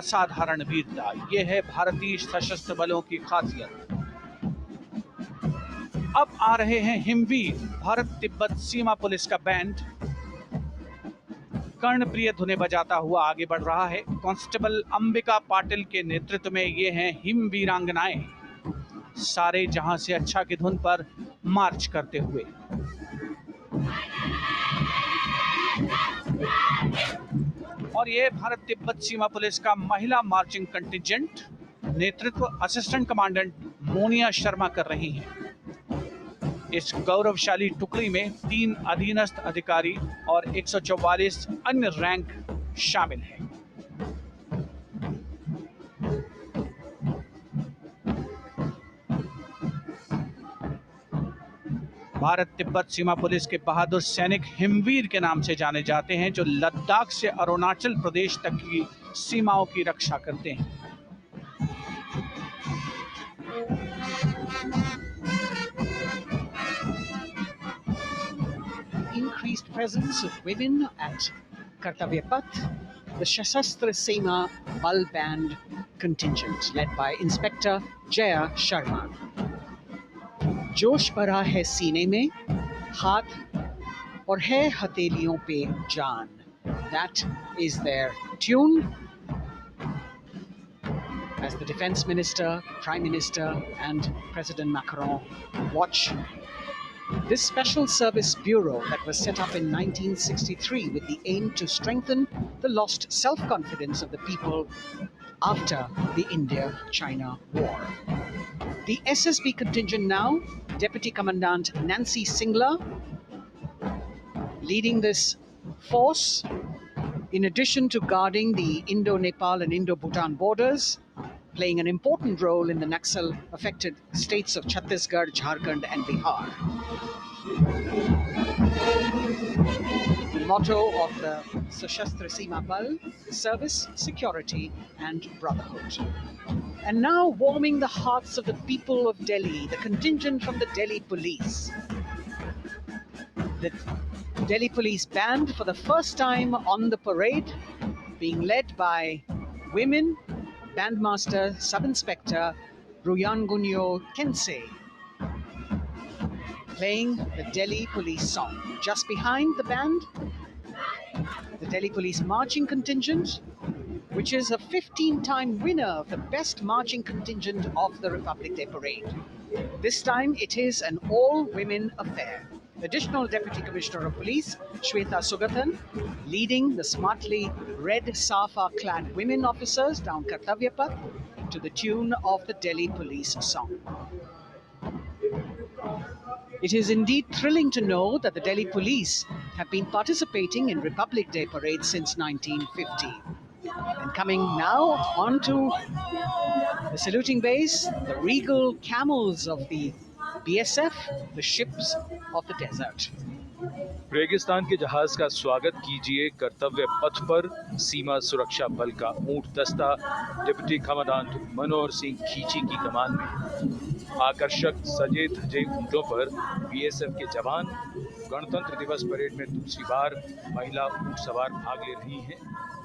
असाधारण वीरता, ये है भारतीय सशस्त्र बलों की खासियत। अब आ रहे हैं हिमवीर, भारत तिब्बत सीमा पुलिस का बैंड कर्णप्रिय धुनें बजाता हुआ आगे बढ़ रहा है। कांस्टेबल अंबिका पाटिल के नेतृत्व में ये हैं हिम वीरांगनाएं, सारे जहां से अच्छा की धुन पर मार्च करते हुए। और ये भारत तिब्बत सीमा पुलिस का महिला मार्चिंग कंटिजेंट, नेतृत्व असिस्टेंट कमांडेंट मोनिया शर्मा कर रही हैं। इस गौरवशाली टुकड़ी में 3 अधीनस्थ अधिकारी और 144 अन्य रैंक शामिल हैं। भारत तिब्बत सीमा पुलिस के बहादुर सैनिक हिमवीर के नाम से जाने जाते हैं, जो लद्दाख से अरुणाचल प्रदेश तक की सीमाओं की रक्षा करते हैं। Increased presence of women at Kartavya Path, the Shasastra Seema Bal Band contingent led by Inspector Jaya Sharma. जोश भरा है सीने में, हाथ और है हथेलियों पे जान. That is their tune. As the Defense Minister, Prime Minister and President Macron watch this Special Service Bureau that was set up in 1963 with the aim to strengthen the lost self-confidence of the people after the India-China War. The SSB contingent now, Deputy Commandant Nancy Singla, leading this force, in addition to guarding the Indo-Nepal and Indo-Bhutan borders, playing an important role in the Naxal-affected states of Chhattisgarh, Jharkhand and Bihar. The motto of the Sashastra Seema Bal is service, security and brotherhood. And now warming the hearts of the people of Delhi, the contingent from the Delhi Police. The Delhi Police Band for the first time on the parade, being led by women, Bandmaster Sub-Inspector Ruyangunyo Kensei, playing the Delhi Police song. Just behind the band, the Delhi Police Marching Contingent, which is a 15-time winner of the Best Marching Contingent of the Republic Day Parade. This time it is an all-women affair. Additional Deputy Commissioner of Police, Shweta Sugathan, leading the smartly red safa-clad women officers down Kartavya Path to the tune of the Delhi Police song. It is indeed thrilling to know that the Delhi Police have been participating in Republic Day parades since 1950. And coming now onto the saluting base, the regal camels of the BSF, the ships of the desert. रेगिस्तान के जहाज का स्वागत कीजिए कर्तव्य पथ पर सीमा सुरक्षा बल का ऊंट दस्ता डिप्टी कमांडेंट मनोहर सिंह खींची की कमान में। आकर्षक सजे धजे ऊंटों पर बीएसएफ के जवान गणतंत्र दिवस परेड में दूसरी बार महिला ऊंट सवार भाग ले रही हैं।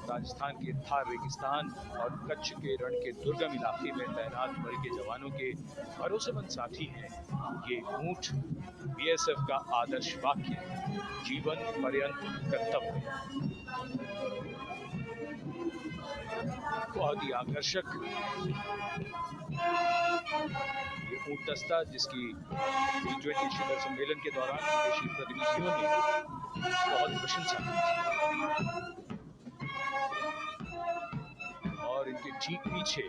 राजस्थान के थार रेगिस्तान और कच्छ के रण के दुर्गम इलाके में तैनात बल के जवानों के भरोसेमंद साथी हैं। ये ऊंट बीएसएफ का आदर्श वाक्य, जीवन पर्यंत कर्तव्य। बहुत ही आकर्षक ये ऊंट दस्ता, जिसकी G20 शिखर सम्मेलन के दौरान विदेशी प्रतिनिधियों ने बहुत प्रशंसा की और इनके ठीक पीछे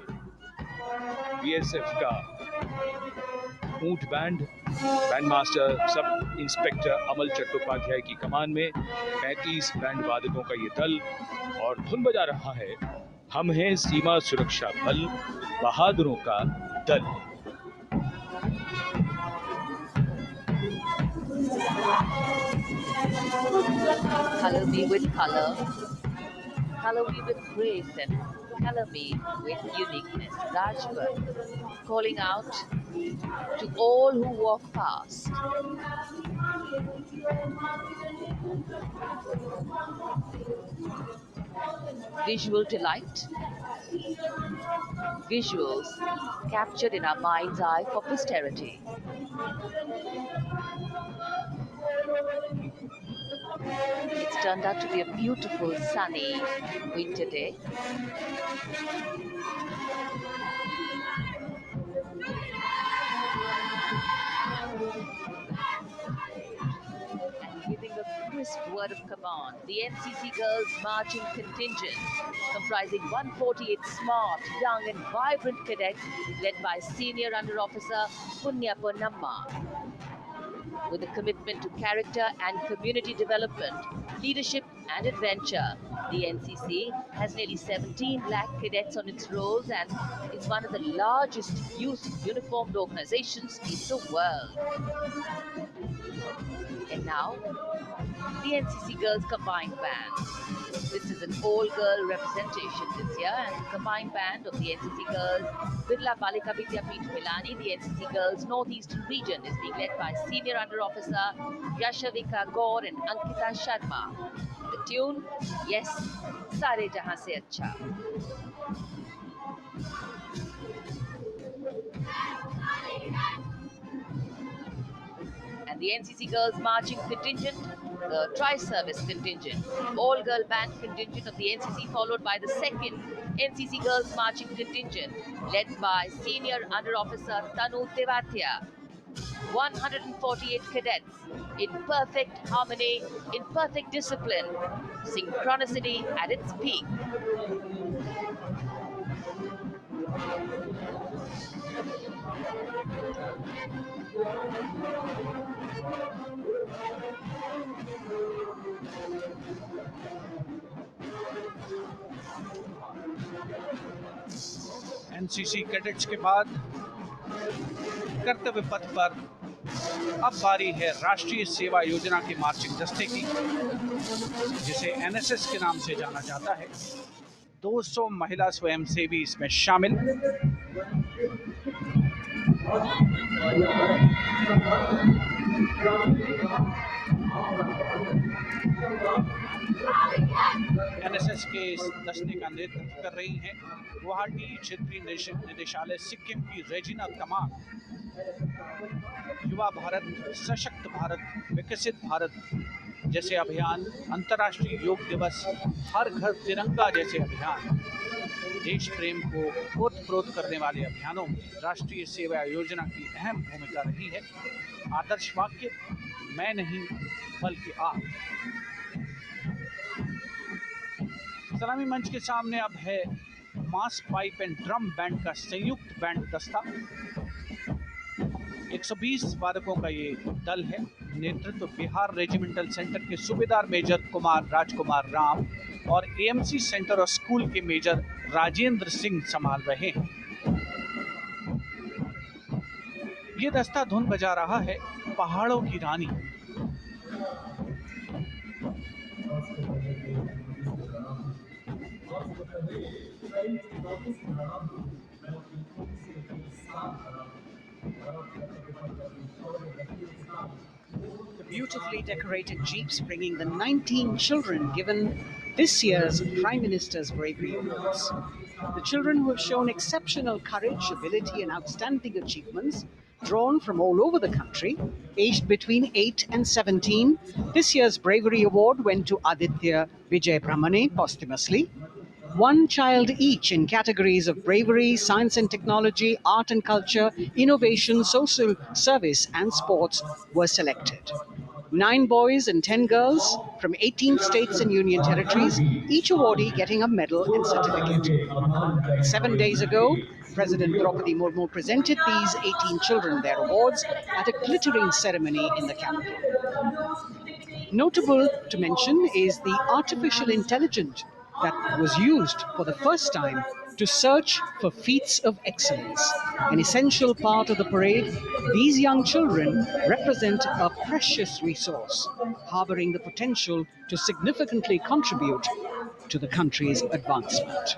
बीएसएफ का ऊंट बैंड मास्टर सब इंस्पेक्टर अमल चट्टोपाध्याय की कमान में 35 बैंड वादकों का ये दल और धुन बजा रहा है, हम हैं सीमा सुरक्षा बल, बहादुरों का दल। Color me with color, color me with grace, and color me with uniqueness. Rajput, calling out to all who walk past. Visual delight, visuals captured in our mind's eye for posterity. It's turned out to be a beautiful, sunny winter day. And giving a crisp word of command, the NCC Girls Marching Contingent, comprising 148 smart, young and vibrant cadets led by Senior Under Officer Punya Ponnamma. With a commitment to character and community development, leadership and adventure, the NCC has nearly 17 lakh cadets on its rolls and is one of the largest youth uniformed organizations in the world. And now, the NCC Girls Combined Band. This is an all-girl representation this year, and the combined band of the NCC Girls Birla Balika Vidyapeeth Milani, the NCC Girls Northeastern region, is being led by Senior Under Officer Yashavika Gaur and Ankita Sharma. The tune, yes, Sare Jahan Se Acha. And the NCC Girls Marching Contingent, the Tri-Service Contingent, all-girl band contingent of the NCC, followed by the second NCC Girls Marching Contingent, led by Senior Under Officer Tanu Tevatia. 148 cadets in perfect harmony, in perfect discipline, synchronicity at its peak. NCC cadets के बाद कर्तव्य पथ पर अब बारी है राष्ट्रीय सेवा योजना के मार्चिंग दस्ते की, जिसे एनएसएस के नाम से जाना जाता है। 200 महिला स्वयंसेवी इसमें शामिल। एनएसएस के इस दस्ते का नेतृत्व कर रही हैं गुवाहाटी क्षेत्रीय निदेशालय सिक्किम की रेजिना तमांग। युवा भारत, सशक्त भारत, विकसित भारत जैसे अभियान, अंतर्राष्ट्रीय योग दिवस, हर घर तिरंगा जैसे अभियान, देश प्रेम को ओतप्रोत करने वाले अभियानों में राष्ट्रीय सेवा योजना की अहम भूमिका रही है। आदर्श वाक्य, मैं नहीं बल्कि आप। सलामी मंच के सामने अब है मास पाइप एंड ड्रम बैंड का संयुक्त बैंड दस्ता। 120 वादकों का ये दल है। नेतृत्व बिहार रेजिमेंटल सेंटर के सूबेदार मेजर कुमार राजकुमार राम और एएमसी सेंटर और स्कूल के मेजर राजेंद्र सिंह संभाल रहे हैं। ये दस्ता धुन बजा रहा है पहाड़ों की रानी। The beautifully decorated jeeps bringing the 19 children given this year's Prime Minister's Bravery Awards. The children who have shown exceptional courage, ability, and outstanding achievements, drawn from all over the country, aged between 8 and 17. This year's Bravery Award went to Aditya Vijay Brahmane posthumously. One child each in categories of bravery, science and technology, art and culture, innovation, social service, and sports were selected. 9 boys and 10 girls from 18 states and union territories, each awardee getting a medal and certificate. 7 days ago, President Draupadi Murmu presented these 18 children their awards at a glittering ceremony in the capital. Notable to mention is the artificial intelligence that was used for the first time to search for feats of excellence. An essential part of the parade, these young children represent a precious resource, harboring the potential to significantly contribute to the country's advancement.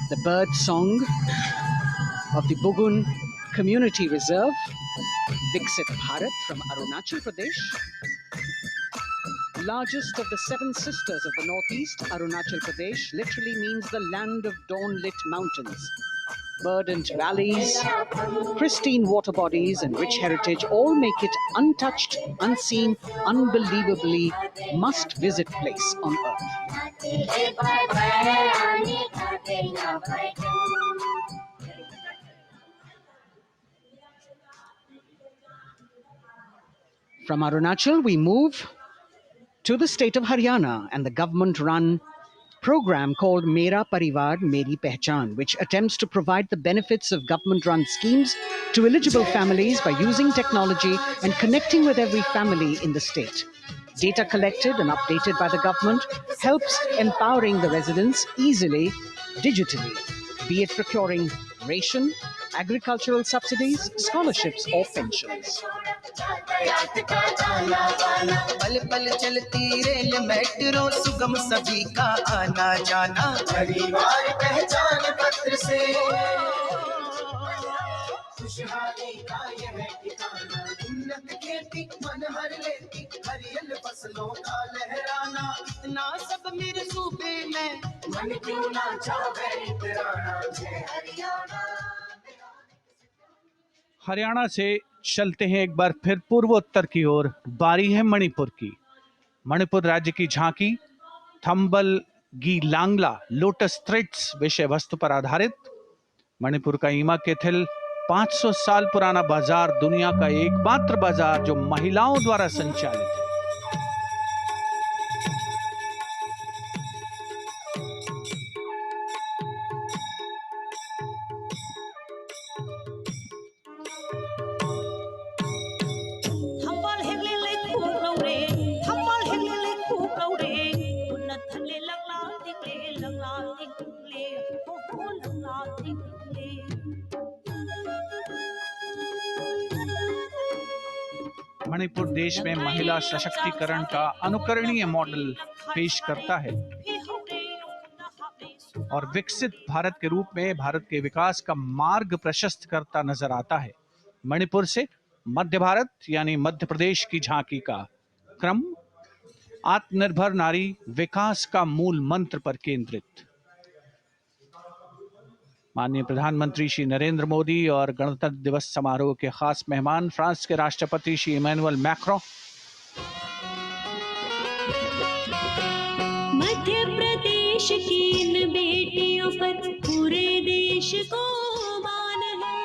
The bird song of the Bugun Community Reserve, Viksit Bharat from Arunachal Pradesh. Largest of the seven sisters of the Northeast, Arunachal Pradesh literally means the land of dawn-lit mountains. Verdant valleys, pristine water bodies, and rich heritage all make it untouched, unseen, unbelievably must-visit place on earth. From Arunachal, we move to the state of Haryana and the government-run program called Mera Parivar Meri Pehchan, which attempts to provide the benefits of government-run schemes to eligible families by using technology and connecting with every family in the state. Data collected and updated by the government helps empowering the residents easily, digitally, be it procuring ration, agricultural subsidies, scholarships, or pensions. पल पल चलती rail metro सुगम सभी का आना जाना परिवार पहचान पत्र से खुशहाली का यह ठिकाना उन्नत खेती मन हर लेती हरियल फसलों का लहराना इतना सब मेरे सूबे में मन क्यों ना चाहे इतराना जय हरियाणा। हरियाणा से चलते हैं एक बार फिर पूर्वोत्तर की ओर। बारी है मणिपुर की। मणिपुर राज्य की झांकी थंबल गी लांगला लोटस थ्रेड्स विषय वस्तु पर आधारित। मणिपुर का ईमा केथिल 500 साल पुराना बाजार, दुनिया का एकमात्र बाजार जो महिलाओं द्वारा संचालित है। मणिपुर देश में महिला सशक्तिकरण का अनुकरणीय मॉडल पेश करता है और विकसित भारत के रूप में भारत के विकास का मार्ग प्रशस्त करता नजर आता है। मणिपुर से मध्य भारत यानी मध्य प्रदेश की झांकी का क्रम आत्मनिर्भर नारी विकास का मूल मंत्र पर केंद्रित। माननीय प्रधानमंत्री श्री नरेंद्र मोदी और गणतंत्र दिवस समारोह के खास मेहमान फ्रांस के राष्ट्रपति श्री इमैनुअल मैक्रों। मध्य प्रदेश की इन बेटियों पर पूरे देश को मान है,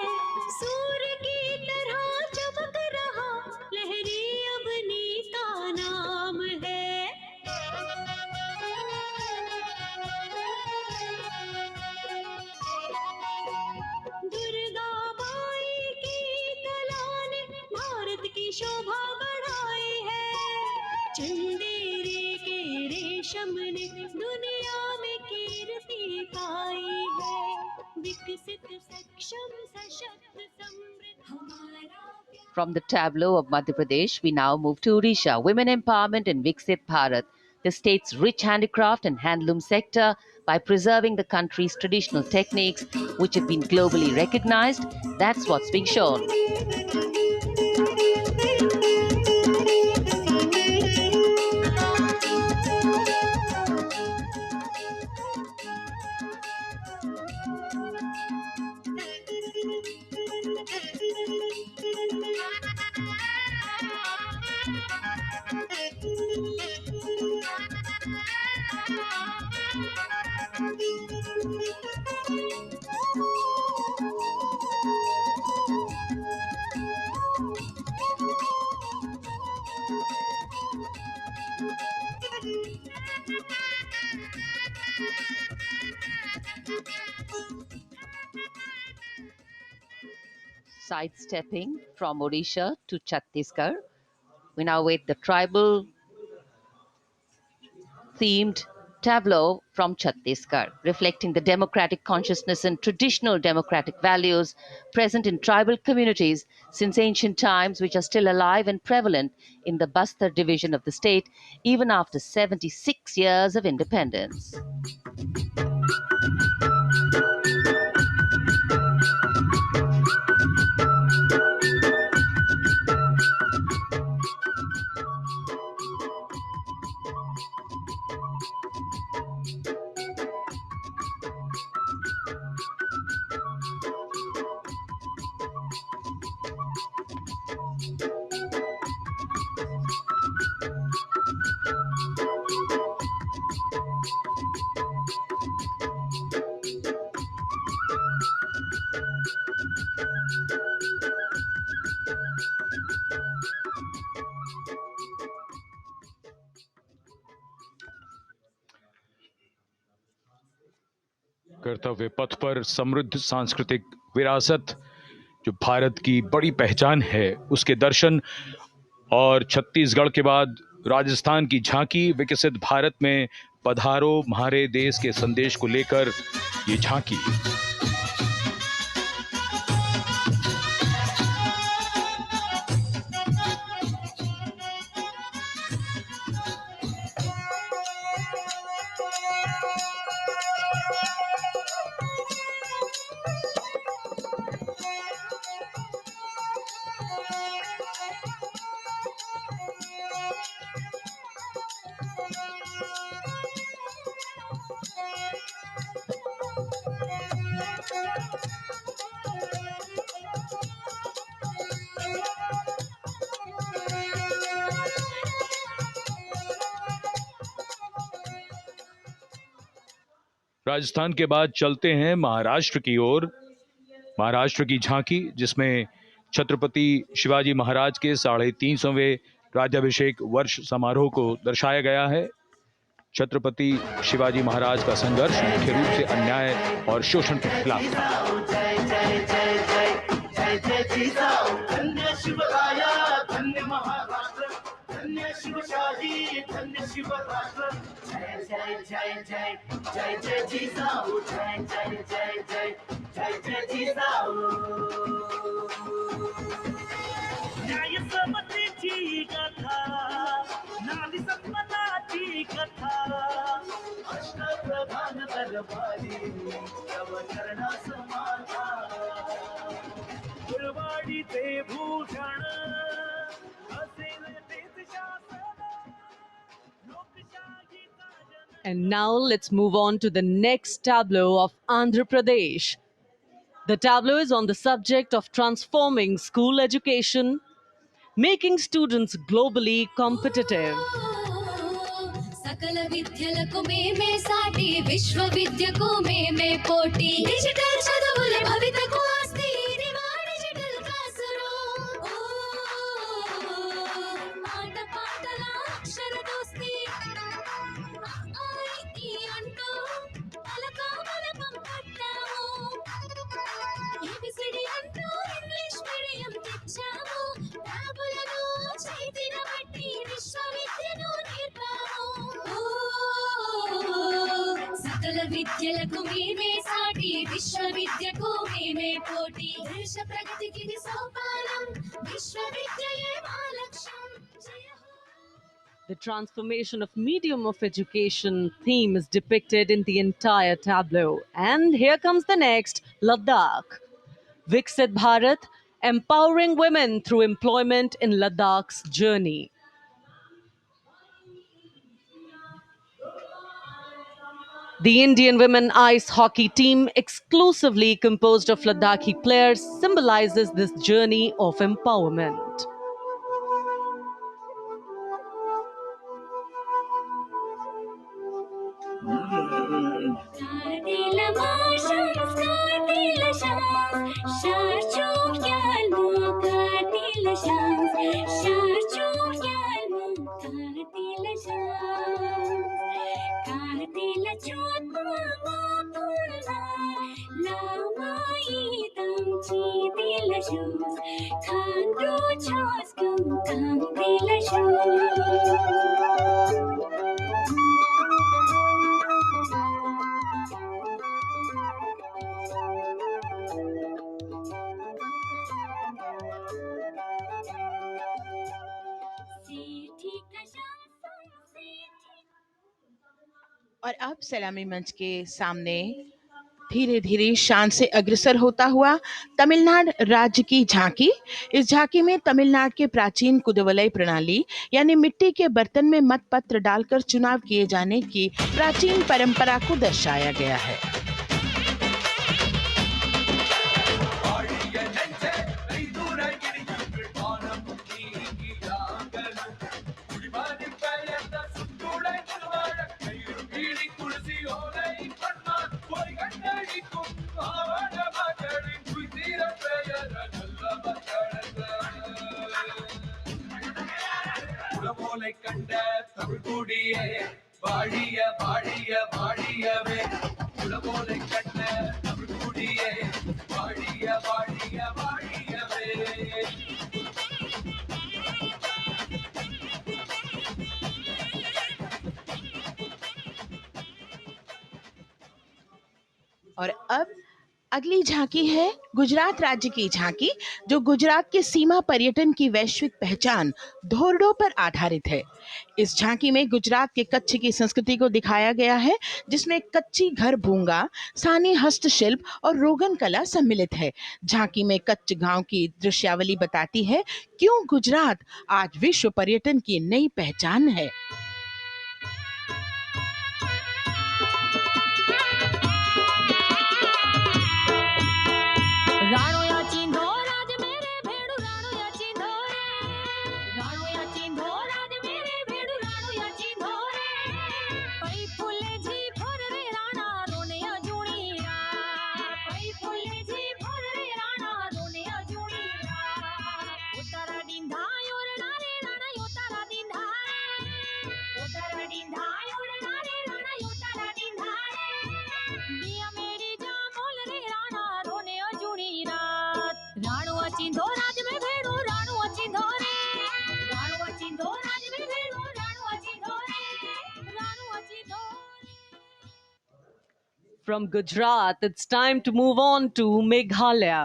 सूर्य की तरह चमक रहा लहरी अवनी का नाम है। दुर्गा माई की कला ने भारत की शोभा बढ़ाई है, चंदेरी के रेशम ने दुनिया में कीर्ति पाई है, विकसित सक्षम सशक्त समृद्ध हमारा। From the tableau of Madhya Pradesh, we now move to Odisha. Women empowerment in Viksit Bharat, the state's rich handicraft and handloom sector, by preserving the country's traditional techniques, which have been globally recognized. That's what's being shown. Sidestepping from Odisha to Chhattisgarh, we now wait the tribal themed tableau from Chhattisgarh, reflecting the democratic consciousness and traditional democratic values present in tribal communities since ancient times, which are still alive and prevalent in the Bastar division of the state, even after 76 years of independence. कर्तव्य पथ पर समृद्ध सांस्कृतिक विरासत जो भारत की बड़ी पहचान है उसके दर्शन, और छत्तीसगढ़ के बाद राजस्थान की झांकी विकसित भारत में पधारो म्हारे देश के संदेश को लेकर ये झांकी। राजस्थान के बाद चलते हैं महाराष्ट्र की ओर। महाराष्ट्र की झांकी जिसमें छत्रपति शिवाजी महाराज के 350वें राज्याभिषेक वर्ष समारोह को दर्शाया गया है। छत्रपति शिवाजी महाराज का संघर्ष मुख्य रूप से अन्याय और शोषण के खिलाफ था। धन्य महाराष्ट्र, धन्य शिवशाही, धन्य शिवराष्ट्र। जय जय जय जय जय जय जिजाऊ, जय जय जय जय जय जय जिजाऊ। न्याय समतेची कथा, नारी सन्मानाची कथा, अष्टप्रधान दरबारी तव चरणा समाधान। गुरवाडीचे भूषण असेल तेच शासन, लोकशाहीचा जन। And now let's move on to the next tableau of Andhra Pradesh. The tableau is on the subject of transforming school education, making students globally competitive. सकल विद्यలకు మేమే సాటి విశ్వ విద్యకు మేమే పోటీ డిజిటల్ చదువుల భవితకు ఆస్తి ఇది మా డిజిటల్ క్లాస్ రూమ్ పాట పాటల అక్షర దోస్తి ఈ అంటూ పలక బలపం పట్టాము ఏబిసిడి అంటూ ఇంగ్లీష్ మీడియం తెచ్చాము ట్యాబులను చేతిన బట్టి విశ్వవిద్యను నేర్పాము సకల విద్యలకు మేమే సాటి విశ్వవిద్యకు మేమే పోటీ దేశ ప్రగతికి ఇది సోపానం విశ్వవిద్యయే మా లక్ష్యం జయ హో. The transformation of medium of education theme is depicted in the entire tableau. And here comes the next, Ladakh. Viksit Bharat, empowering women through employment in Ladakh's journey. The Indian women ice hockey team, exclusively composed of Ladakhi players, symbolizes this journey of empowerment. Kartila marshals, kartila shams, sharchuk yalmo, kartila shams, sharchuk yalmo, kartila shams, kartila chotma mapulna, lamai tamchi tila shams, khandro choskum kamtila shams. और अब सलामी मंच के सामने धीरे धीरे शान से अग्रसर होता हुआ तमिलनाडु राज्य की झांकी। इस झांकी में तमिलनाडु के प्राचीन कुदवलय प्रणाली यानी मिट्टी के बर्तन में मतपत्र डालकर चुनाव किए जाने की प्राचीन परंपरा को दर्शाया गया है। கண்ட தமிழ்குடியே வாழிய வாழிய வாழியவே குலபோலை கண்ட और अब अगली झांकी है गुजरात राज्य की झांकी, जो गुजरात के सीमा पर्यटन की वैश्विक पहचान धोरडो पर आधारित है। इस झांकी में गुजरात के कच्छ की संस्कृति को दिखाया गया है, जिसमें कच्ची घर भूंगा, स्थानीय हस्तशिल्प और रोगन कला सम्मिलित है। झांकी में कच्छ गांव की दृश्यावली बताती है क्यों गुजरात आज विश्व पर्यटन की नई पहचान है। राणो या चिंधो राज मेरे भेड़ू राणो या चिंधो रे राणो या चिंधो राज मेरे भेड़ू राणो या चिंधो रे पई फुले जी भर रे राणा रोने अजूणी रात पई फुले जी भर रे राणा रोने अजूणी रात उतारा डिंधा योरना रे राणा उतारा डिंधा उतारा डिंधा योरना रे राणा उतारा डिंधा मिया मेरी जा मोल रे राणा रोने अजूणी रात राणो अचिंधो राज में भेड़ो राणो अचिंधो रे राणो अचिंधो राज में भेड़ो राणो अचिंधो रे Rano अचिंधो From Gujarat, it's time to move on to Meghalaya.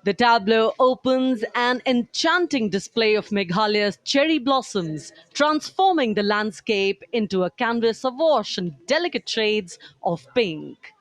The tableau opens an enchanting display of Meghalaya's cherry blossoms, transforming the landscape into a canvas awash in delicate shades of pink.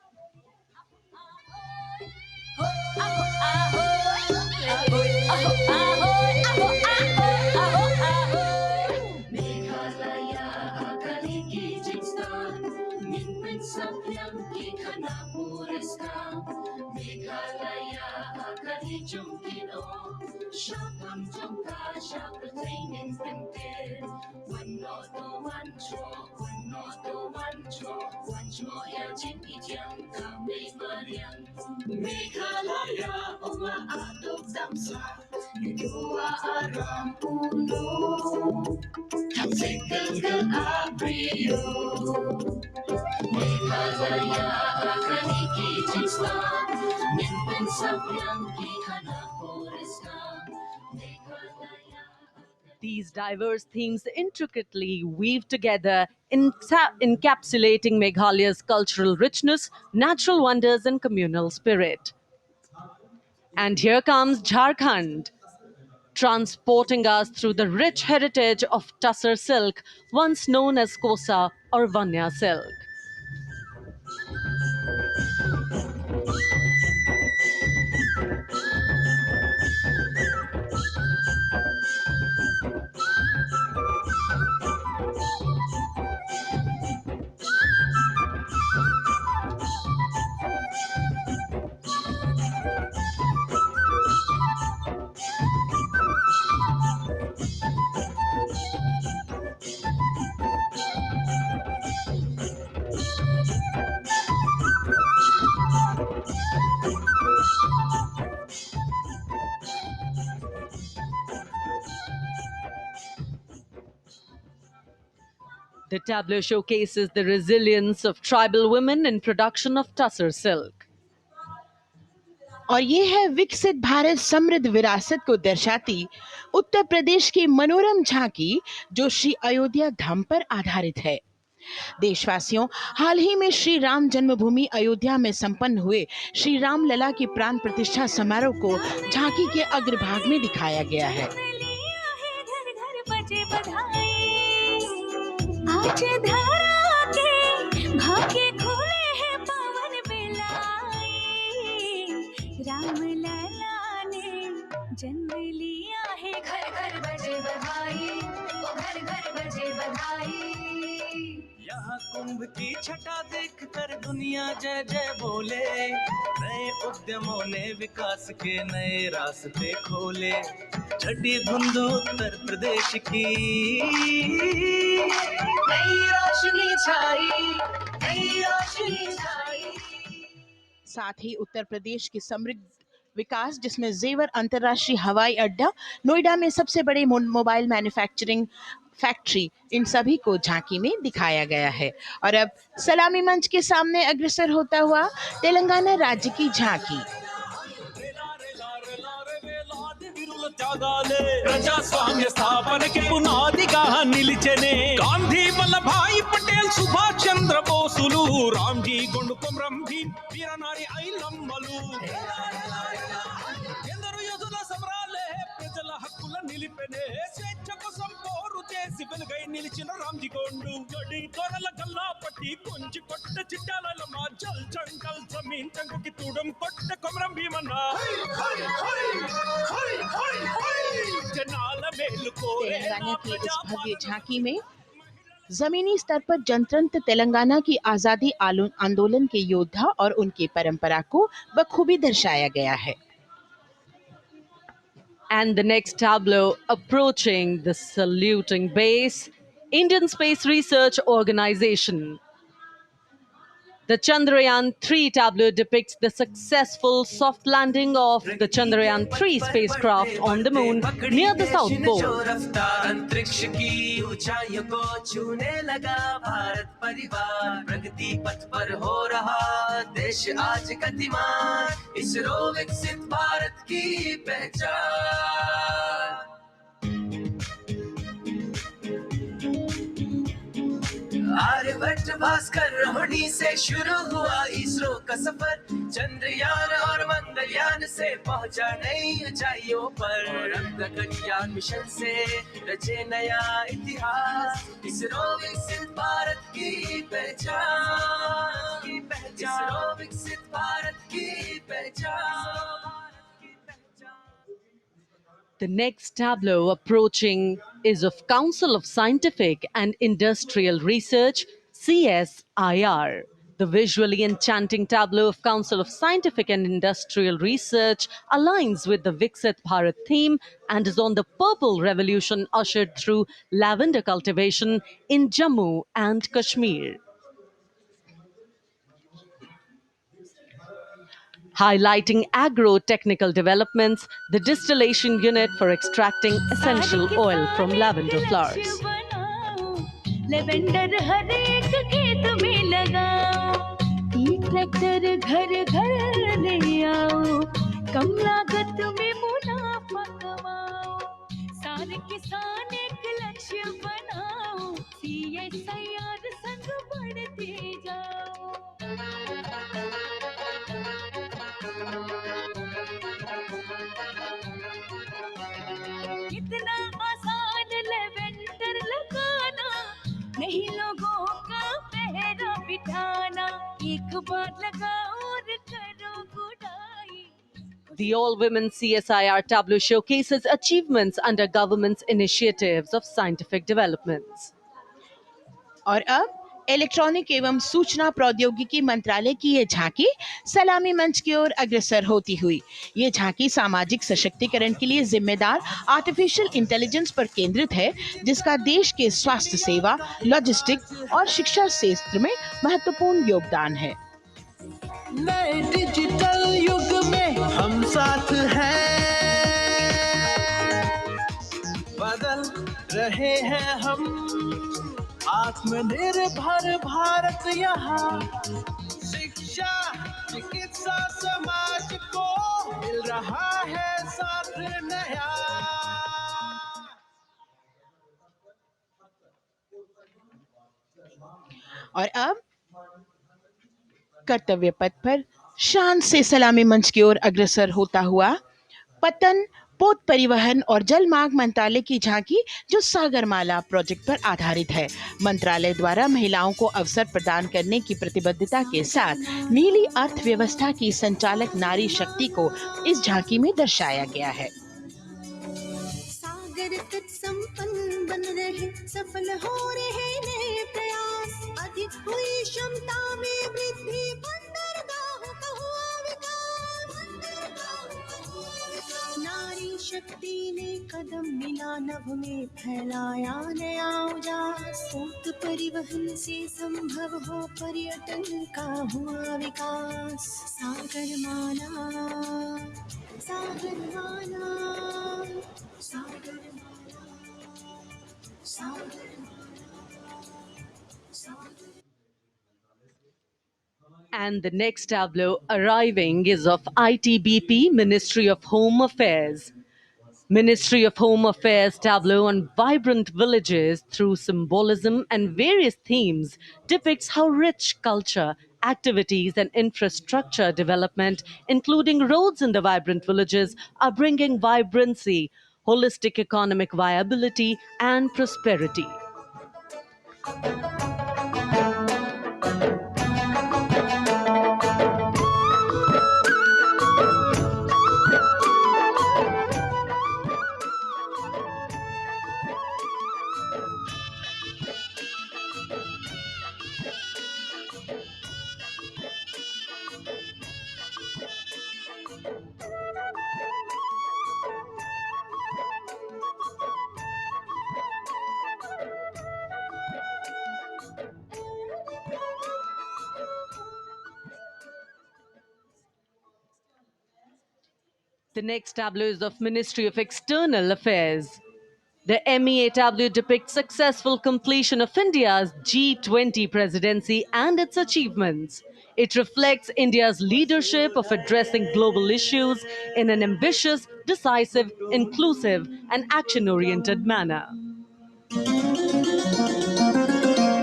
These diverse themes intricately weave together, encapsulating Meghalaya's cultural richness, natural wonders, and communal spirit. And here comes Jharkhand, transporting us through the rich heritage of Tussar silk, once known as Kosa or Vanya silk. The tableau showcases the resilience of tribal women in production of Tussar silk. और ये है विकसित भारत समृद्ध विरासत को दर्शाती उत्तर प्रदेश की मनोरम झांकी, जो श्री अयोध्या धाम पर आधारित है। देशवासियों, हाल ही में श्री राम जन्मभूमि अयोध्या में संपन्न हुए श्री राम लला की प्राण प्रतिष्ठा समारोह को झांकी के अग्रभाग में दिखाया गया है। घर घर बजे बधाई आज धरा के भाग्य खुले हैं पावन बेलाई राम लला ने जन्म लिया है घर घर बजे बधाई ओ घर घर बजे बधाई यहाँ कुंभ की छटा देख कर दुनिया जय जय बोले, नए उद्यमों ने विकास के नए रास्ते खोले। छठी धुंध उत्तर प्रदेश की नई रोशनी छाई, नई रोशनी छाई। साथ ही उत्तर प्रदेश की समृद्ध विकास, जिसमें जेवर अंतर्राष्ट्रीय हवाई अड्डा, नोएडा में सबसे बड़े मोबाइल मैन्युफैक्चरिंग फैक्ट्री, इन सभी को झांकी में दिखाया गया है। और अब सलामी मंच के सामने अग्रसर होता हुआ तेलंगाना राज्य की झांकी। త్యాగాలే ప్రజాస్వామ్య స్థాపనకి పునాదిగా నిలిచెనే గాంధీ వల్లభాయ్ పటేల్ సుభాష్ చంద్ర బోసులు రామ్జీ గొండు కొమరం భీం వీరనారి ఐలమ్మలు ఎందరో యోధుల సమరాలే ప్రజల హక్కుల నిలిపెనే స్వేచ్ఛ కోసం పోరు చేసి వెలుగై నిలిచిన రామ్జీ గొండు గడి కొరల గల్లా పట్టి కొంచి కొట్ట చిట్టాలమ్మ జల్ జంగల్ జమీన్ జంగుకి తూడం కొట్ట కొమరం భీమన్న జనాల మేలు కోరే तेलंगाना की इस भव्य झांकी में जमीनी स्तर पर जनतंत्र तेलंगाना की आजादी आंदोलन के योद्धा और उनकी परंपरा को बखूबी दर्शाया गया है। And the next tableau approaching the saluting base, Indian Space Research Organization. The Chandrayaan-3 tableau depicts the successful soft landing of the Chandrayaan-3 spacecraft on the moon near the South Pole. अंतरिक्ष की ऊंचाइयों को छूने लगा भारत परिवार प्रगति पथ पर हो रहा देश आज गतिमान इसरो विकसित भारत की पहचान आर्यभट्ट भास्कर रोहिणी से शुरू हुआ इसरो का सफर चंद्रयान और मंगलयान से पहुंचा नई ऊंचाइयों पर गगनयान मिशन से रचे नया इतिहास इसरो विकसित भारत की पहचान इसरो विकसित भारत की पहचान The next tableau approaching is of Council of Scientific and Industrial Research, CSIR. The visually enchanting tableau of Council of Scientific and Industrial Research aligns with the Viksit Bharat theme and is on the purple revolution ushered through lavender cultivation in Jammu and Kashmir. Highlighting agro-technical developments, the distillation unit for extracting essential oil from lavender flowers. Lavender हर एक खेत में लगाओ tractor घर घर ले आओ कम लागत में मुनाफा कमाओ सारे किसान एक लक्ष्य बनाओ CSIR संग बढ़ते जाओ कितना आसान लेवेंडर लगाना नहीं लोगों का पहरा बिठाना एक बार लगाओ और करो गुडाई The all-women CSIR tableau showcases achievements under government's initiatives of scientific developments. और अब इलेक्ट्रॉनिक एवं सूचना प्रौद्योगिकी मंत्रालय की ये झांकी सलामी मंच की ओर अग्रसर होती हुई। ये झांकी सामाजिक सशक्तिकरण के लिए जिम्मेदार आर्टिफिशियल इंटेलिजेंस पर केंद्रित है, जिसका देश के स्वास्थ्य सेवा, लॉजिस्टिक और शिक्षा क्षेत्र में महत्वपूर्ण योगदान है। नए डिजिटल युग में हम साथ हैं बदल रहे हैं हम आत्मनिर्भर भारत यहाँ शिक्षा चिकित्सा समाज को मिल रहा है साथ नया और अब कर्तव्य पथ पर शान से सलामी मंच की ओर अग्रसर होता हुआ पतन पोत परिवहन और जल मार्ग मंत्रालय की झांकी, जो सागरमाला प्रोजेक्ट पर आधारित है। मंत्रालय द्वारा महिलाओं को अवसर प्रदान करने की प्रतिबद्धता के साथ नीली अर्थव्यवस्था की संचालक नारी शक्ति को इस झांकी में दर्शाया गया है। सागर तट संपन्न बन रहे सफल हो रहे नए प्रयास अधिक हुई क्षमता में वृद्धि बंदरगाहों का हुआ विकास नारी शक्ति ने कदम मिला नभ में फैलाया नया उजास पोत परिवहन से संभव हो पर्यटन का हुआ विकास Sagarmala Sagarmala And the next tableau arriving is of ITBP, Ministry of Home Affairs. Ministry of Home Affairs tableau on vibrant villages through symbolism and various themes depicts how rich culture, activities, and infrastructure development, including roads in the vibrant villages, are bringing vibrancy, holistic economic viability, and prosperity. The next tableau is of Ministry of External Affairs. The MEA tableau depicts successful completion of India's G20 presidency and its achievements. It reflects India's leadership of addressing global issues in an ambitious, decisive, inclusive, and action-oriented manner.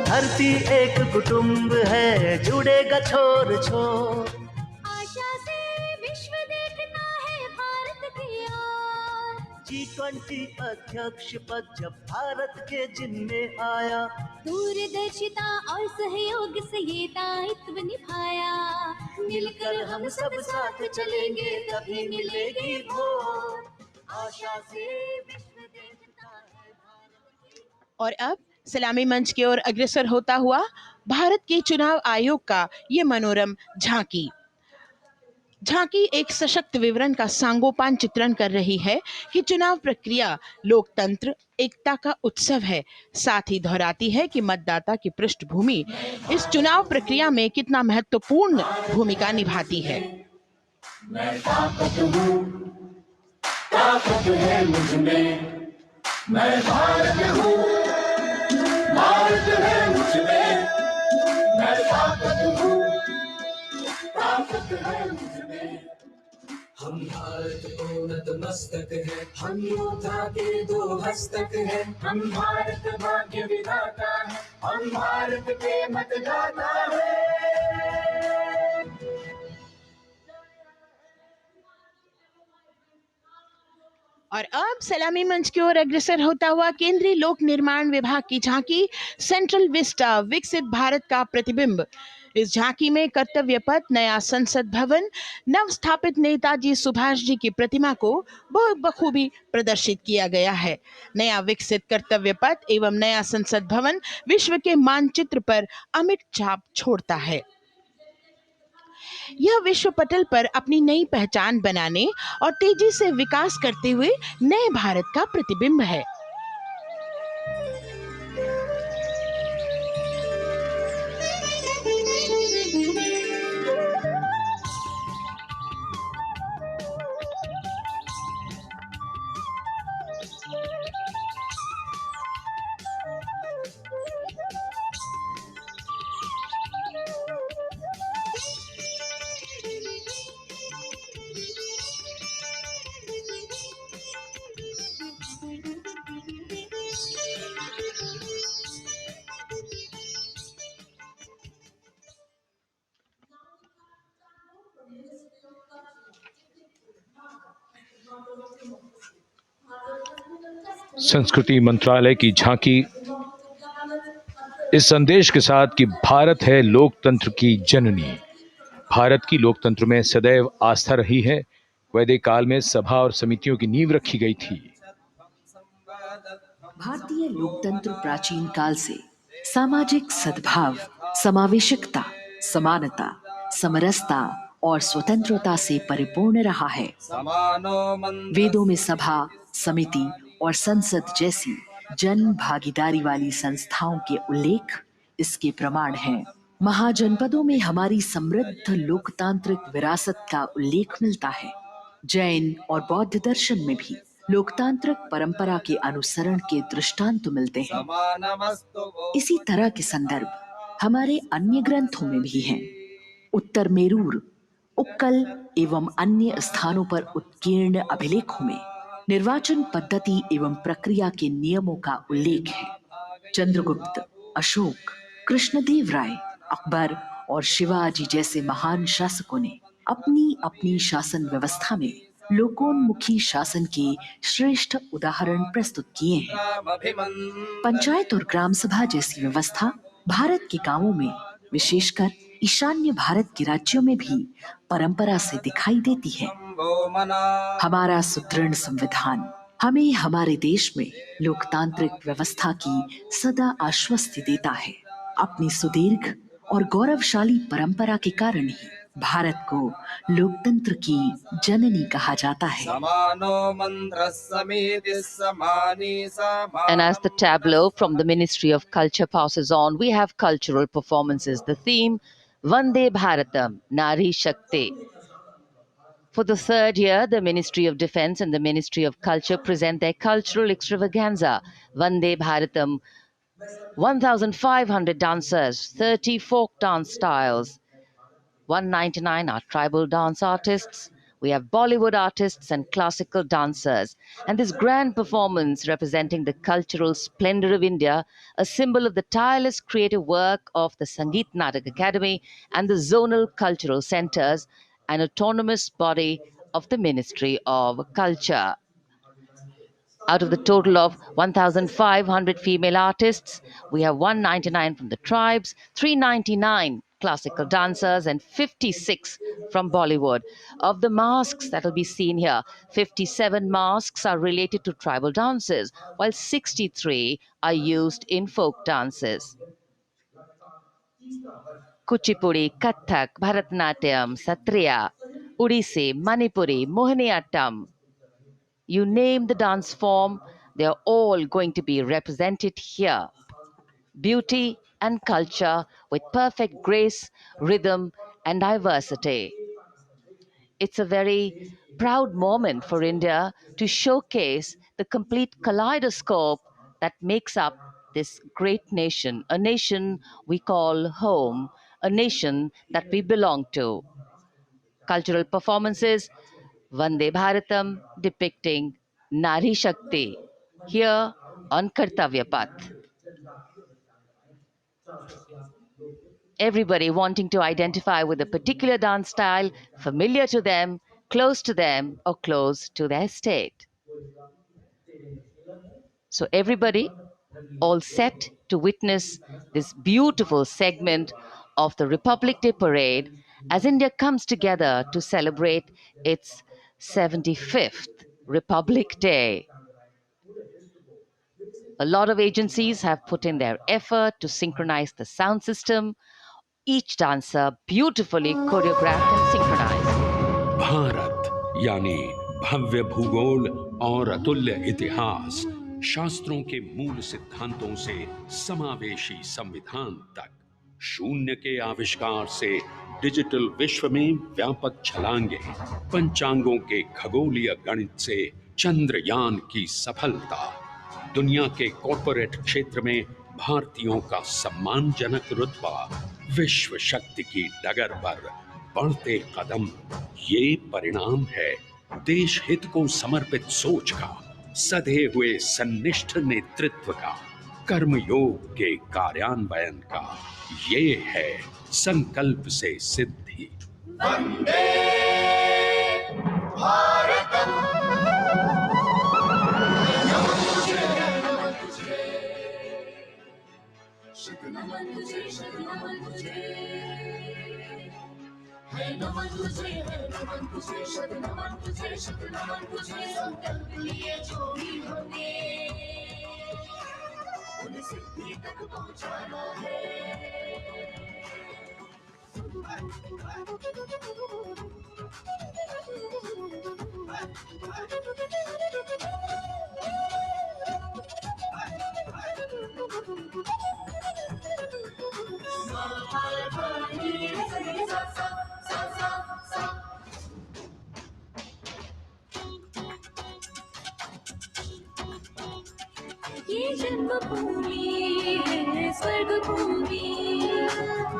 धरती एक कुटुंब है जुड़ेगा छोर छोर आशा से विश्व देखता है भारत की ओर G20 अध्यक्ष पद जब भारत के जिम्मे आया दूरदर्शिता और सहयोग से ये दायित्व निभाया मिलकर हम सब साथ चलेंगे तभी मिलेगी भोर आशा से विश्व देखता है और अब सलामी मंच की ओर अग्रसर होता हुआ भारत के चुनाव आयोग का ये मनोरम झांकी झांकी एक सशक्त विवरण का सांगोपान चित्रण कर रही है कि चुनाव प्रक्रिया लोकतंत्र एकता का उत्सव है। साथ ही दोहराती है कि मतदाता की पृष्ठभूमि इस चुनाव प्रक्रिया में कितना महत्वपूर्ण भूमिका निभाती है। मैं ताकत है मुझ में मैं भारत हूँ भारत है मुझ में मैं ताकत हूँ ताकत है मुझ में हम भारत को नतमस्तक है हम योद्धा के दो हस्तक है हम भारत भाग्य विधाता है हम भारत के मतदाता है और अब सलामी मंच की ओर अग्रसर होता हुआ केंद्रीय लोक निर्माण विभाग की झांकी सेंट्रल विस्टा विकसित भारत का प्रतिबिंब। इस झांकी में कर्तव्य पथ, नया संसद भवन, नव स्थापित नेताजी सुभाष जी की प्रतिमा को बहुत बखूबी प्रदर्शित किया गया है। नया विकसित कर्तव्य पथ एवं नया संसद भवन विश्व के मानचित्र पर अमिट छाप छोड़ता है। यह विश्व पटल पर अपनी नई पहचान बनाने और तेजी से विकास करते हुए नए भारत का प्रतिबिंब है। संस्कृति मंत्रालय की झांकी इस संदेश के साथ कि भारत है लोकतंत्र की जननी। भारत की लोकतंत्र में सदैव आस्था रही है। वैदिक काल में सभा और समितियों की नींव रखी गई थी। भारतीय लोकतंत्र प्राचीन काल से सामाजिक सद्भाव, समावेशकता, समानता, समरसता और स्वतंत्रता से परिपूर्ण रहा है। वेदों में सभा, समिति और संसद जैसी जन भागीदारी वाली संस्थाओं के उल्लेख इसके प्रमाण हैं। महाजनपदों में हमारी समृद्ध लोकतांत्रिक विरासत का उल्लेख मिलता है। जैन और बौद्ध दर्शन में भी लोकतांत्रिक परंपरा के अनुसरण के दृष्टांत मिलते हैं। इसी तरह के संदर्भ हमारे अन्य ग्रंथों में भी हैं। उत्तर मेरूर, उक्कल एवं अन्य स्थानों पर उत्कीर्ण अभिलेखों में निर्वाचन पद्धति एवं प्रक्रिया के नियमों का उल्लेख है। चंद्रगुप्त, अशोक, कृष्णदेव राय, अकबर और शिवाजी जैसे महान शासकों ने अपनी अपनी शासन व्यवस्था में लोकोन्मुखी शासन के श्रेष्ठ उदाहरण प्रस्तुत किए हैं। पंचायत और ग्राम सभा जैसी व्यवस्था भारत के गांवों में, विशेषकर ईशान्य भारत के राज्यों में भी परंपरा से दिखाई देती है। हमारा सुदृढ़ संविधान हमें हमारे देश में लोकतांत्रिक व्यवस्था की सदा आश्वस्ति देता है। अपनी सुदीर्घ और गौरवशाली परंपरा के कारण ही भारत को लोकतंत्र की जननी कहा जाता है। And as the tableau from the Ministry of Culture passes on, we have cultural performances. The theme, Vande Bharatam, Nari Shakti. For the third year, the Ministry of Defense and the Ministry of Culture present their cultural extravaganza, Vande Bharatam, 1,500 dancers, 30 folk dance styles, 199 are tribal dance artists. We have Bollywood artists and classical dancers. And this grand performance representing the cultural splendor of India, a symbol of the tireless creative work of the Sangeet Natak Academy and the zonal cultural centers, an autonomous body of the Ministry of Culture. Out of the total of 1,500 female artists, we have 199 from the tribes, 399 classical dancers, and 56 from Bollywood. Of the masks that will be seen here, 57 masks are related to tribal dances, while 63 are used in folk dances. Kuchipudi, Kathak, Bharatanatyam, Satriya, Odissi, Manipuri, Mohiniyattam. You name the dance form, they are all going to be represented here. Beauty and culture with perfect grace, rhythm, and diversity. It's a very proud moment for India to showcase the complete kaleidoscope that makes up this great nation, a nation we call home, a nation that we belong to. Cultural performances, Vande Bharatam depicting Nari Shakti here on Kartavya Path. Everybody wanting to identify with a particular dance style familiar to them, or close to their state. So, everybody all set to witness this beautiful segment of the Republic Day Parade as India comes together to celebrate its 75th Republic Day. A lot of agencies have put in their effort to synchronize the sound system. Each dancer beautifully choreographed and synchronized. Bharat यानी भव्य भूगोल और अतुल्य इतिहास, शास्त्रों के मूल सिद्धांतों से समावेशी संविधान तक, शून्य के आविष्कार से डिजिटल विश्व में व्यापक छलांगे, पंचांगों के खगोलीय गणित से चंद्रयान की सफलता, दुनिया के कॉर्पोरेट क्षेत्र में भारतीयों का सम्मानजनक रुतबा, विश्व शक्ति की डगर पर बढ़ते कदम, ये परिणाम है देश हित को समर्पित सोच का, सधे हुए सन्निष्ठ नेतृत्व का, कर्मयोग के कार्यान्वयन का। ये है संकल्प से सिद्धि। ये जन्मभूमि है स्वर्ग भूमि,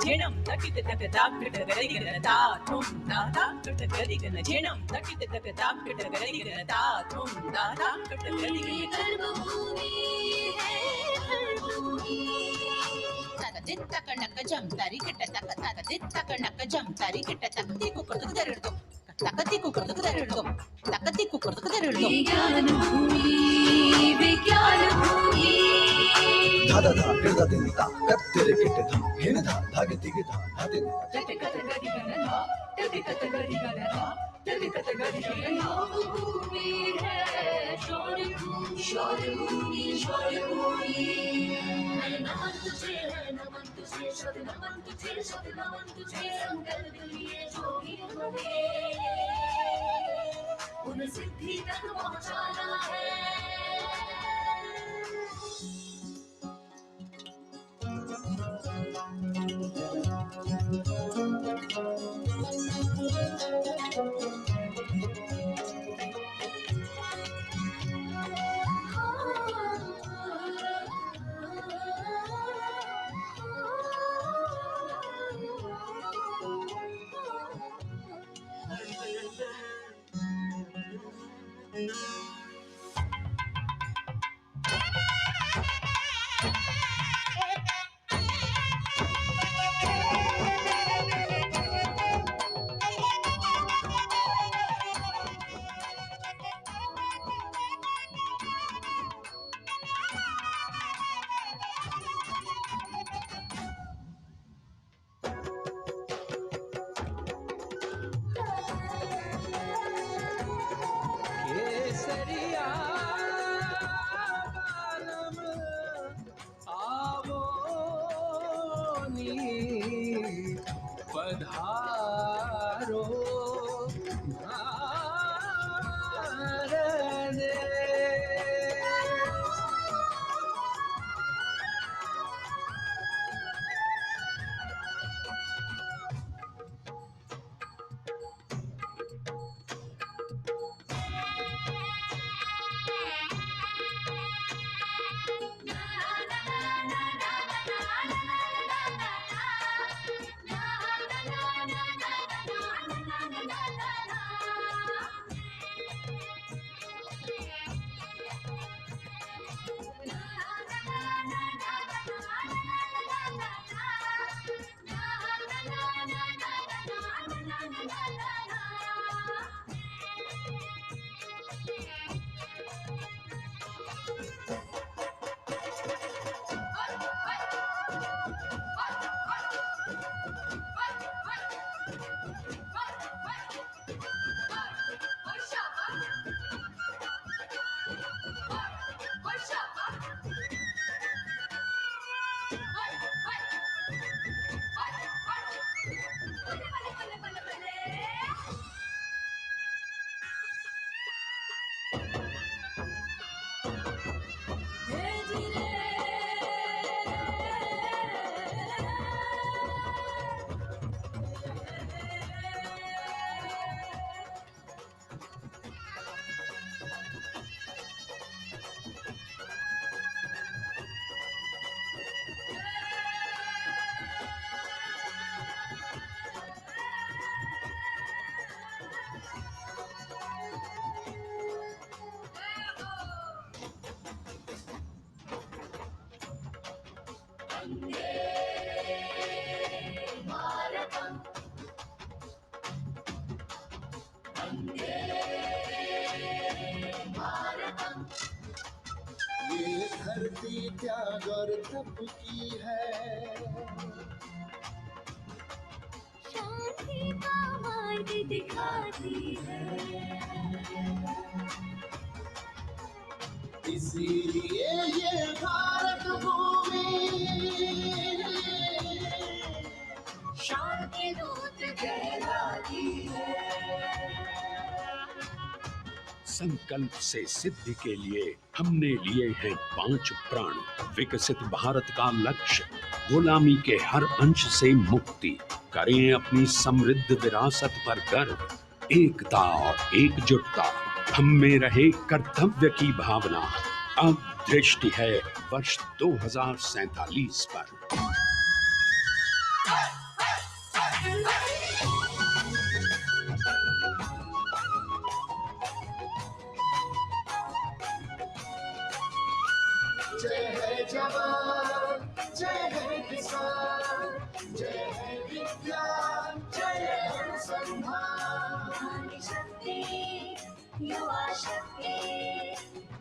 झेणम तकित तक दाग टगरिगन ता तुम ता टगरिगन झेणम तकित तक दाग टगरिगन ता तुम ता टगरिगन कर्मभूमि है कर्मभूमि तक दित तक नक जम तारी कट तक तक दित तक नक जम तारी कट तक ती को कर दो तकती को कर दो तकती को कर दो विज्ञान भूमि विज्ञान भूमि धादा धा गिरदा दिनता कत्तिरे किट धा हिन धा धागे तिगे धा धादे तटे कत गरी गणना तटे कत गरी गणना तटे कत गरी गणना भूमि है शौर्य भूमि शौर्य भूमि शौर्य भूमि नमन तुझे है नमन तुझे शत नमन तुझे संकल्प लिए जो भी हमें उन सिद्धि तक पहुंचाना है केसरिया बालम आवो नी पधारो भारत ये धरती त्याग और तप की है शांति का मार्ग दिखाती है इसीलिए ये भारत भूमि शांति दूत कहलाती है संकल्प से सिद्धि के लिए हमने लिए हैं 5 प्राण। विकसित भारत का लक्ष्य, गुलामी के हर अंश से मुक्ति। करें अपनी समृद्ध विरासत पर गर्व। एकता और एकजुटता, हम में रहे कर्तव्य की भावना। अब दृष्टि है वर्ष 2047 पर। जय है जवान, जय है किसान, जय है विज्ञान, जय है अनुसंधान। नारी शक्ति, युवा शक्ति,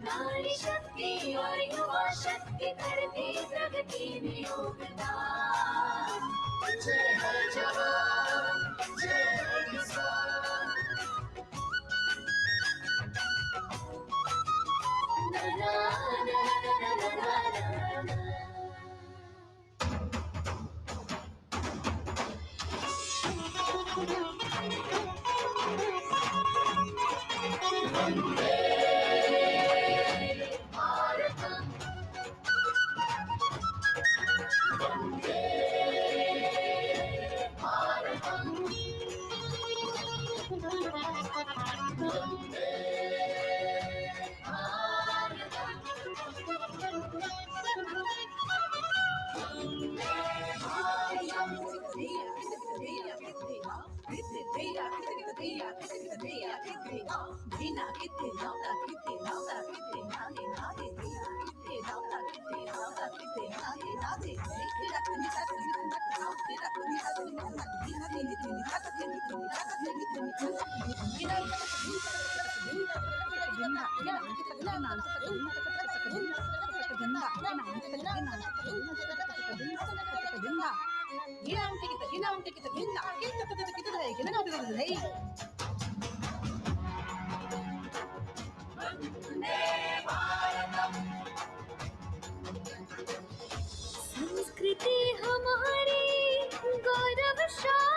नारी शक्ति और युवा शक्ति करती प्रगति में योगदान। जय है जवान, जय है किसान। ना ना ना ना ना ना ना। संस्कृति हमारी गौरवशाली,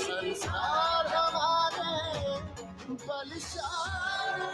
संस्कार हमारे बलशाली।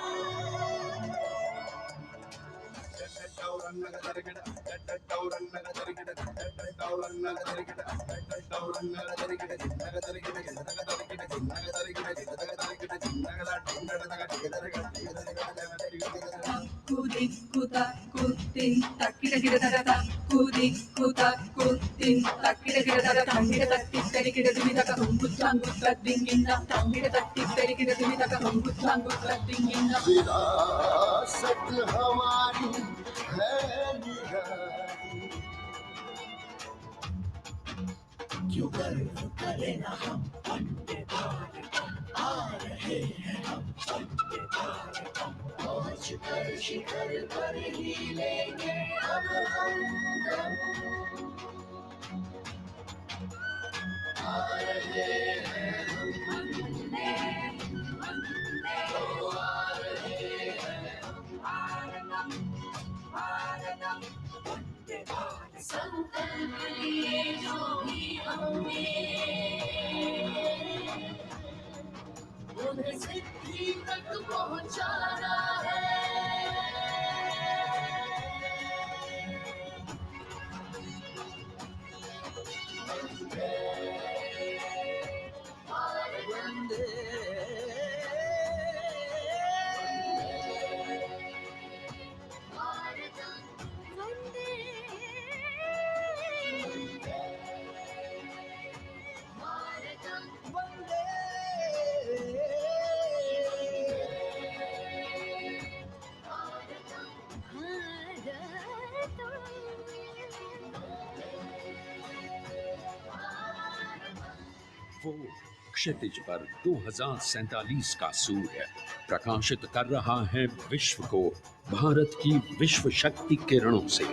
विरासत हमारी है निराली, क्यों गर्व करें ना हम वंदे भारत, आ रहे हैं हम वंदे भारत। पहुंच कर शिखर पर ही लेंगे अब हम दम। आ रहे हैं हम वंदे, ओ आ रहे हैं हम भारतम, भारतम वंदे भारत। संकल्प लिए जो भी हमने, उन्हें सिद्धि तक पहुंचाना है। वंदे भारत, वंदे भारतम, वंदे भारतम, वंदे वो क्षितिज पर 2047 का सूर्य प्रकाशित कर रहा है विश्व को भारत की विश्व शक्ति किरणों से।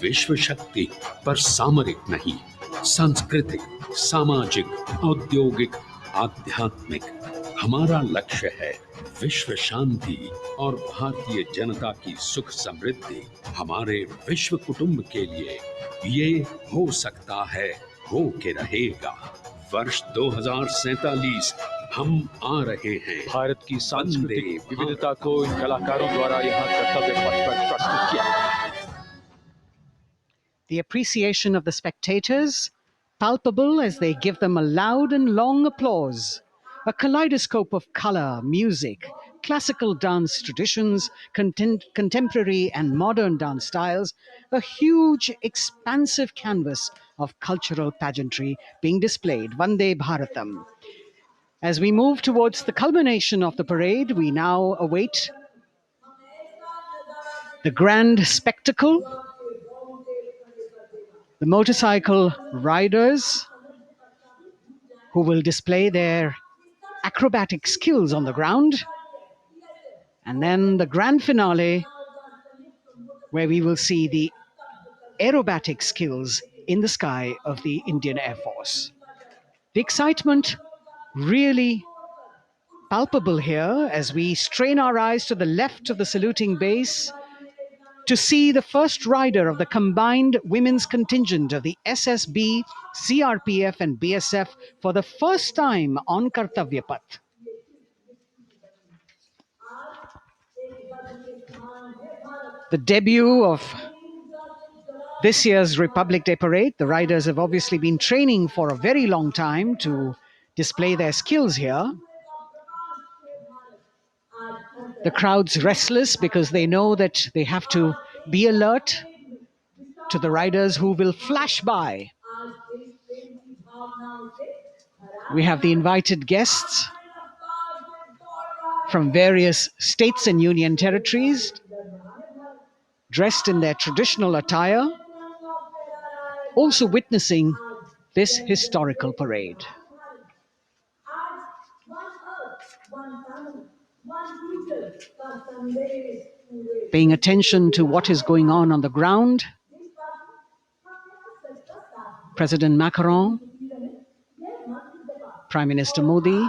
विश्व शक्ति पर सामरिक नहीं, सांस्कृतिक, सामाजिक, औद्योगिक, आध्यात्मिक। हमारा लक्ष्य है विश्व शांति और भारतीय जनता की सुख समृद्धि। हमारे विश्व कुटुंब के लिए ये हो सकता है, हो के रहेगा। वर्ष 2047 हम आ रहे हैं। भारत की सांस्कृतिक वंदे विविधता को इन कलाकारों द्वारा यहाँ कर्तव्य पथ पर प्रस्तुत किया गया है। The appreciation of the spectators, palpable as they give them a loud and long applause. A kaleidoscope of color, music, classical dance traditions, contemporary and modern dance styles, a huge, expansive canvas of cultural pageantry being displayed. Vande Bharatam. As we move towards the culmination of the parade, we now await The grand spectacle, the motorcycle riders who will display their acrobatic skills on the ground, and then the grand finale where we will see the aerobatic skills in the sky of the Indian Air Force. The excitement really palpable here as we strain our eyes to the left of the saluting base to see the first rider of the combined women's contingent of the SSB, CRPF and BSF for the first time on Kartavya Path. The debut of this year's Republic Day Parade. The riders have obviously been training for a very long time to display their skills here. The crowd's restless because they know that they have to be alert to the riders who will flash by. We have the invited guests from various states and union territories, dressed in their traditional attire, also witnessing this historical parade. Paying attention to what is going on the ground, President Macron, Prime Minister Modi,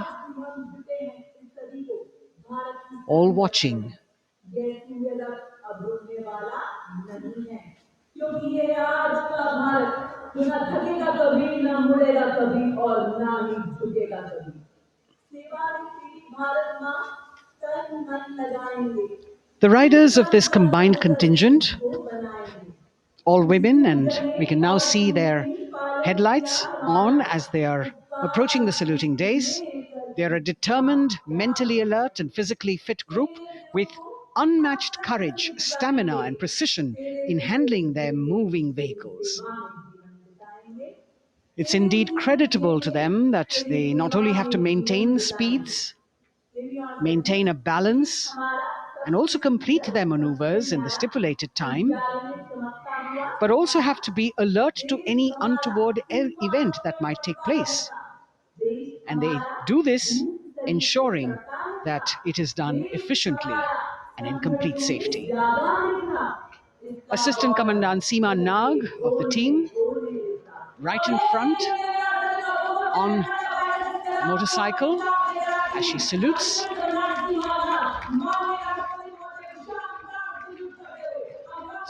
all watching. The riders of this combined contingent, all women, and we can now see their headlights on as they are approaching the saluting dais. They are a determined, mentally alert and physically fit group with unmatched courage, stamina and precision in handling their moving vehicles. It's indeed creditable to them that they not only have to maintain speeds, maintain a balance, and also complete their maneuvers in the stipulated time, but also have to be alert to any untoward event that might take place. And they do this ensuring that it is done efficiently and in complete safety. Assistant Commandant Seema Nag of the team, right in front on a motorcycle as she salutes.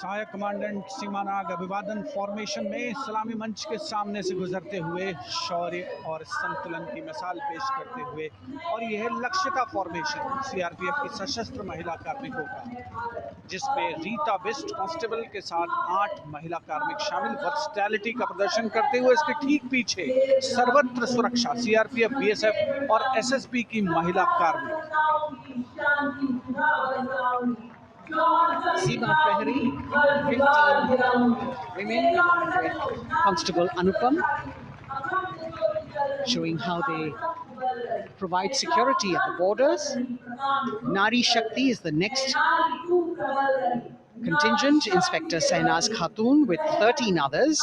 सहायक commandant सीमा नाग अभिवादन formation में सलामी मंच के सामने से गुजरते हुए शौर्य और संतुलन की मिसाल पेश करते हुए, और यह लक्ष्यता फॉर्मेशन सीआरपीएफ की सशस्त्र महिला कार्मिकों का, जिसमें रीता बिस्ट कांस्टेबल के साथ 8 महिला कार्मिक शामिल वर्सटैलिटी का प्रदर्शन करते हुए इसके ठीक पीछे सर्वत्र सुरक्षा सीआरपीएफ, बीएसएफ और एसएसबी की महिला कार्मिक। Seema Prahari, 15 women along with Constable Anupam, showing how they provide security at the borders. Nari Shakti is the next contingent, Inspector Sainaz Khatun with 13 others,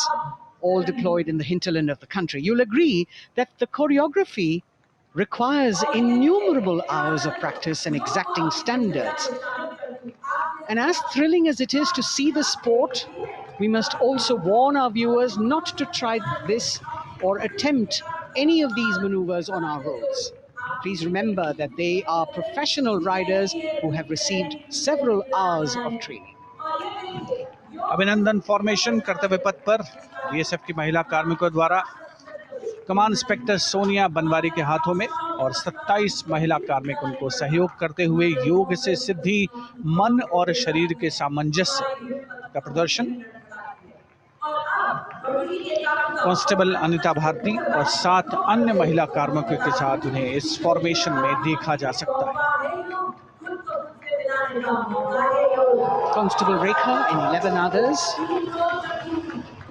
all deployed in the hinterland of the country. You'll agree that the choreography requires innumerable hours of practice and exacting standards. And as thrilling as it is to see the sport, we must also warn our viewers not to try this or attempt any of these maneuvers on our roads. Please remember that they are professional riders who have received several hours of training. अभिनंदन formation कर्तव्य पथ पर BSF की महिला कार्मिकों द्वारा कमान inspector Sonia Banwari के हाथों में, और 27 महिला कार्मिक उनको सहयोग करते हुए योग से सिद्धि, मन और शरीर के सामंजस्य का प्रदर्शन। कांस्टेबल अनिता भारती और 7 अन्य महिला कार्मिकों के साथ उन्हें इस फॉर्मेशन में देखा जा सकता है। Constable Rekha and 11 others,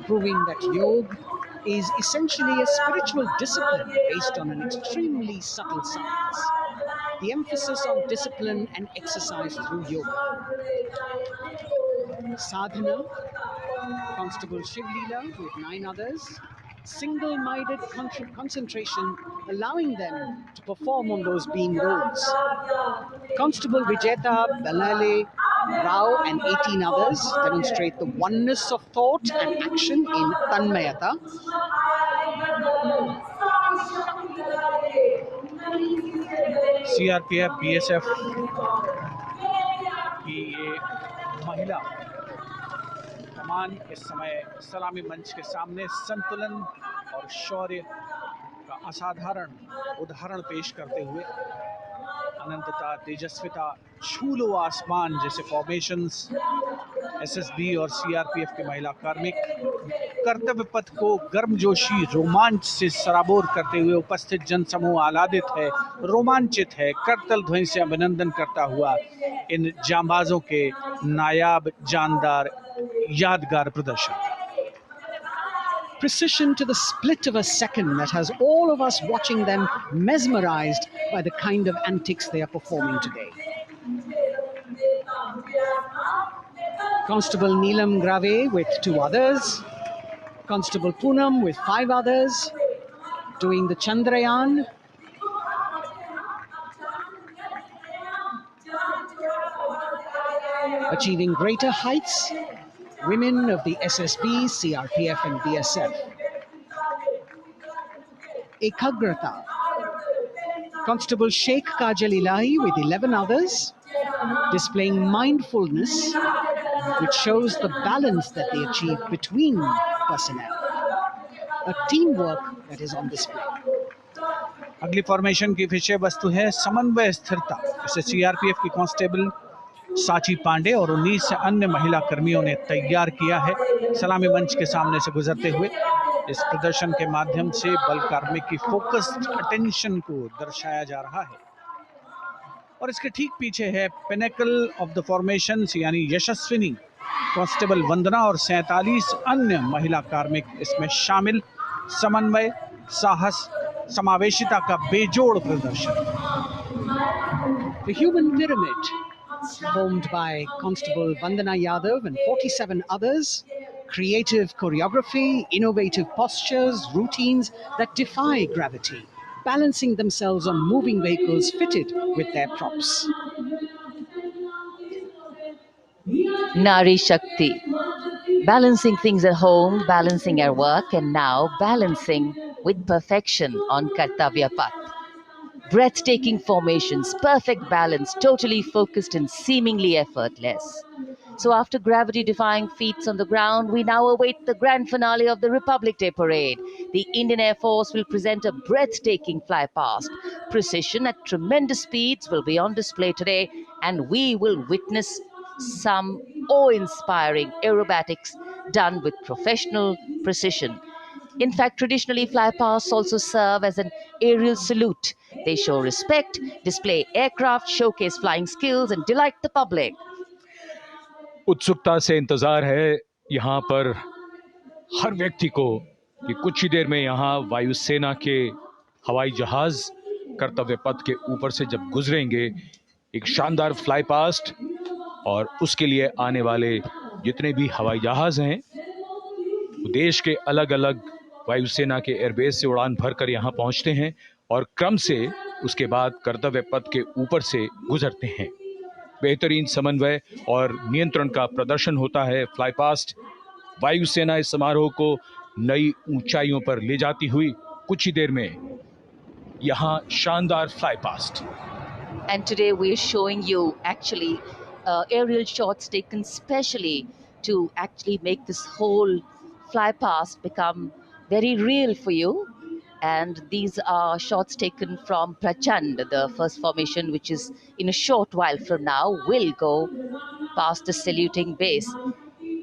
proving that yoga is essentially a spiritual discipline based on an extremely subtle science. The emphasis on discipline and exercise through yoga. Sadhana, Constable Shiv Leela with 9 others. Single-minded concentration, allowing them to perform on those beam roles. Constable Vijeta Balale Rao and 18 others demonstrate the oneness of thought and action in Tanmayata. CRPF BSF की ये महिला कमान इस समय सलामी मंच के सामने संतुलन और शौर्य का असाधारण उदाहरण पेश करते हुए अनंतता, तेजस्विता, छू लो आसमान जैसे फॉर्मेशंस एसएसबी और सीआरपीएफ के महिला कार्मिक कर्तव्य पथ को गर्मजोशी रोमांच से सराबोर करते हुए उपस्थित जनसमूह आह्लादित है, रोमांचित है, करतल ध्वनि से अभिनंदन करता हुआ इन जांबाजों के नायाब, जानदार, यादगार प्रदर्शन। Precision to the split of a second that has all of us watching them mesmerized by the kind of antics they are performing today. Constable Neelam Grave with 2 others. Constable Poonam with 5 others. Doing the Chandrayaan. Achieving greater heights. Women of the SSB, CRPF and BSF. Ekagrata. Constable Sheikh Kajal Ilahi with 11 others, displaying mindfulness, which shows the balance that they achieve between personnel. A teamwork that is on display. अगली formation की विषय वस्तु है समन्वय स्थिरता। इसे CRPF की constable साची पांडे और 19 अन्य महिला कर्मियों ने तैयार किया है। सलामी मंच के सामने से गुजरते हुए इस प्रदर्शन के माध्यम से बल कार्मिक की फोकस्ड अटेंशन को दर्शाया जा रहा है। और इसके ठीक पीछे है पिनेकल ऑफ द फॉर्मेशंस यानी यशस्विनी कांस्टेबल वंदना और 47 अन्य महिला कार्मिक इसमें शामिल। समन्वय, साहस, समावेशिता का बेजोड़ प्रदर्शन। The human pyramid, formed by Constable Vandana Yadav and 47 others. Creative choreography, innovative postures, routines that defy gravity, balancing themselves on moving vehicles fitted with their props. Nari Shakti. Balancing things at home, balancing at work, and now balancing with perfection on Kartavya Path. Breathtaking formations, perfect balance, totally focused and seemingly effortless. So after gravity-defying feats on the ground, we now await the grand finale of the Republic Day Parade. The Indian Air Force will present a breathtaking fly-past. Precision at tremendous speeds will be on display today, and we will witness some awe-inspiring aerobatics done with professional precision. In fact, traditionally, flypasts also serve as an aerial salute. They show respect, display aircraft, showcase flying skills, and delight the public. उत्सुकता से इंतजार है यहाँ पर हर व्यक्ति को कि कुछ ही देर में यहाँ वायुसेना के हवाई जहाज कर्तव्य पथ के ऊपर से जब गुजरेंगे, एक शानदार फ्लाई पास्ट, और उसके लिए आने वाले जितने भी हवाई जहाज हैं देश के अलग अलग वायुसेना के एयरबेस से उड़ान भरकर यहाँ पहुँचते हैं और क्रम से उसके बाद कर्तव्य पथ के ऊपर से गुजरते हैं। बेहतरीन समन्वय और नियंत्रण का प्रदर्शन होता है। फ्लाई पास्ट वायुसेना इस समारोह को नई ऊंचाइयों पर ले जाती हुई कुछ ही देर में यहाँ शानदार fly past. And today we are showing you actually aerial shots taken specially to actually make this whole fly past become very real for you. And these are shots taken from Prachand, the first formation, which is in a short while from now will go past the saluting base.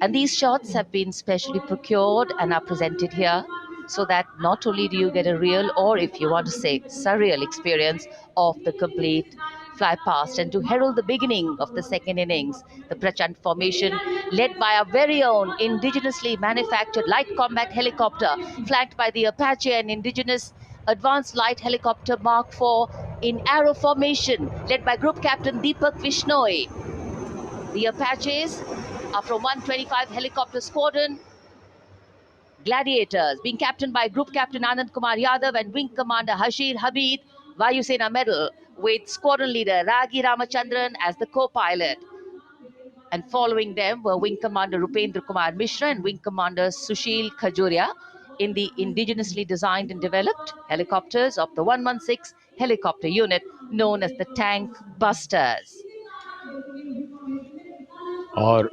And these shots have been specially procured and are presented here so that not only do you get a real, or if you want to say surreal experience of the complete fly past, and to herald the beginning of the second innings, the Prachand formation led by our very own indigenously manufactured light combat helicopter flanked by the Apache and indigenous Advanced Light Helicopter Mark IV in arrow formation, led by Group Captain Deepak Vishnoi. The Apaches are from 125 Helicopter Squadron. Gladiators, being captained by Group Captain Anand Kumar Yadav and Wing Commander Hashir Habib, Vayusena Medal, with Squadron Leader Ragi Ramachandran as the co-pilot. And following them were Wing Commander Rupendra Kumar Mishra and Wing Commander Sushil Khajuria in the indigenously designed and developed helicopters of the 116 helicopter unit known as the Tank Busters. और